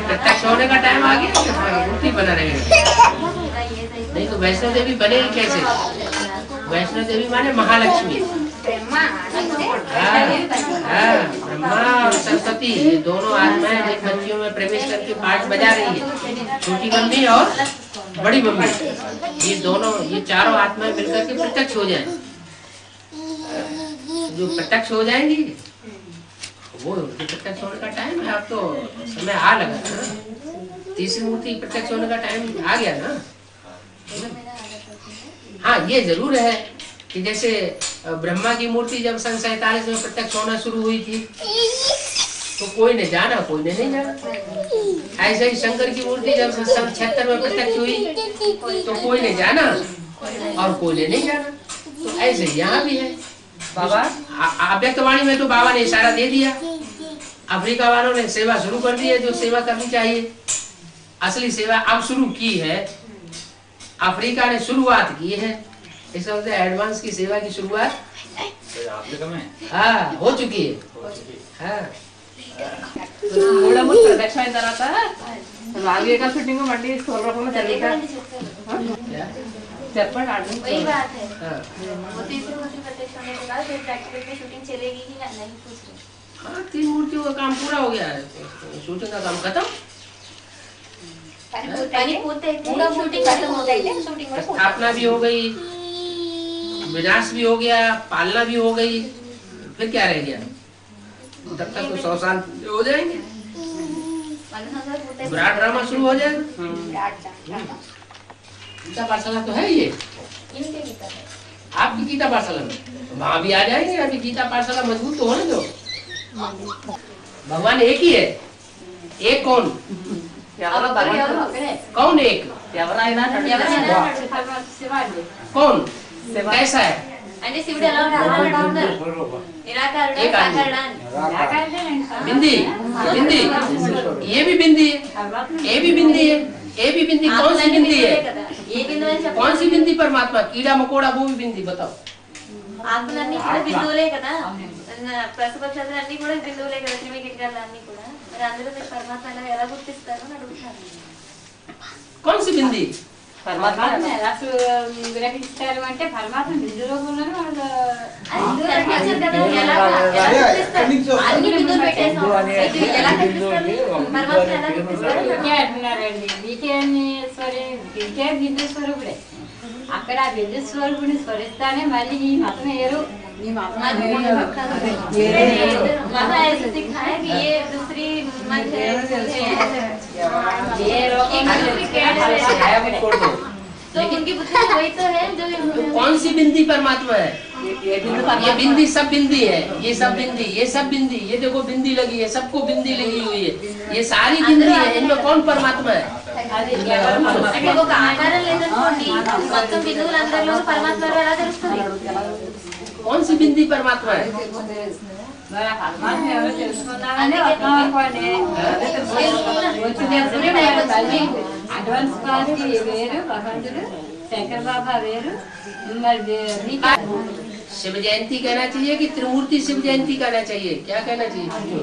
प्रत्यक्ष होने का टाइम आ गया, मूर्ति बना रहेगा। नहीं तो वैष्णो देवी बनेगी कैसे? वैष्णो देवी माने महालक्ष्मी। ब्रह्मा ब्रह्मा और सरस्वती ये दोनों आत्माएं जिन बच्चियों में प्रवेश करके पाठ बजा रही है, छोटी मम्मी और बड़ी मम्मी, ये दोनों ये चारों आत्माएं मिलकर के प्रत्यक्ष हो जाए। जो प्रत्यक्ष हो जाएंगी वो प्रत्यक्ष होने का टाइम है। अब तो समय आ लगा ना, तीसरी मूर्ति प्रत्यक्ष होने का टाइम आ गया ना। हाँ ये जरूर है कि जैसे ब्रह्मा की मूर्ति जब सन 47 में प्रत्यक्ष होना शुरू हुई थी तो कोई ने जाना, कोई ने नहीं जाना। ऐसे ही शंकर की मूर्ति जब सन 76 में प्रत्यक्ष हुई तो कोई ने जाना और कोई ने नहीं जाना। तो ऐसे यहाँ भी है। बाबा अव्यक्तवाणी में तो बाबा ने इशारा दे दिया, अफ्रीका वालों ने सेवा शुरू कर दी है, जो सेवा करनी चाहिए। असली सेवा अब शुरू की है, अफ्रीका ने शुरुआत की है। इसका मतलब एडवांस की सेवा की शुरुआत हाँ हो चुकी है। हाँ ప్రదక్షిణ అయిన తర్వాత 4 ఏకాల షూటింగ్ మళ్ళీ స్కూల్ రూపంలో జరుగుతా చెప్పండి అర్థం. वही बात है, वो तीसरी मूर्ति प्रत्यक्ष होने के बाद फिर प्रैक्टिकल में शूटिंग चलेगी कि नहीं पूछ रहे. हाँ 3 मूर्तियों का काम पूरा हो गया है, शूटिंग का काम खत्म, पूरा शूटिंग खत्म हो गई, स्थापना भी हो गई, विनाश भी हो गया, पालना भी हो गई, फिर क्या रह गया? तब तक तो 100 साल हो जाएंगे, विराट ड्रामा शुरू हो जाएगा। गीता पाठशाला तो है ये, आपकी गीता पाठशाला में वहाँ भी आ जाएंगे। अभी गीता पाठशाला मजबूत तो होने दो, भगवान एक ही है। एक कौन? कौन एक? कौन कैसा है? बिंदी बिंदी, ये भी बिंदी है, ये भी बिंदी है, ये भी बिंदी। कौन सी बिंदी है? कौन सी बिंदी? परमात्मा, कीड़ा मकोड़ा वो भी बिंदी, बताओ। ఆత్మలన్నీ కూడా బిందువులే కదా, ప్రసపక్షాలు అన్ని కూడా బిందువులే కదా, క్రిమి కీటకాలు అన్ని కూడా. మరి అందులో మీరు పరమాత్మ ఎలా గుర్తిస్తారు అని అడుగుతారు. कौन सी बिंदी? परमात्मा ఎలా విరమిస్తారు అంటే పరమాత్మ బిందు రూపంలోనే వాళ్ళు అన్ని బిందువులు పెట్టేసాం, ఎలా కనిపిస్తారు పరమాత్మ ఎలా కనిపిస్తారు అంటున్నారండి. బీకే బిందు స్వరూపుడే. అక్కడ బిందు స్వరూపుని స్మరిస్తానే మళ్ళీ ఈ మతం వేరు वहाँ ऐसे दिखाया कि ये दूसरी मत है तो उनकी बुद्धि में वही तो है जो कौन सी बिंदी परमात्मा है? ये बिंदी सब बिंदी है, ये सब बिंदी, ये सब बिंदी, ये देखो बिंदी लगी है, सबको बिंदी लगी हुई है, ये सारी बिंदी है, इनमें कौन परमात्मा है? అంటే ఒక ఆకారం లేదనుకోండి మొత్తం బిందువులందరిలో పరమాత్మ ఎలా తెలుస్తుంది? कौन सी बिंदी परमात्मा है? పరమాత్మ ఎవరో తెలుసుకున్నామని వస్తామనుకోండి అడ్వాన్స్ క్లాస్ వేరు భగవంతుడు శంకర్ బాబా వేరు మరి शिव जयंती कहना चाहिए कि त्रिमूर्ति शिव जयंती कहना चाहिए? क्या कहना चाहिए?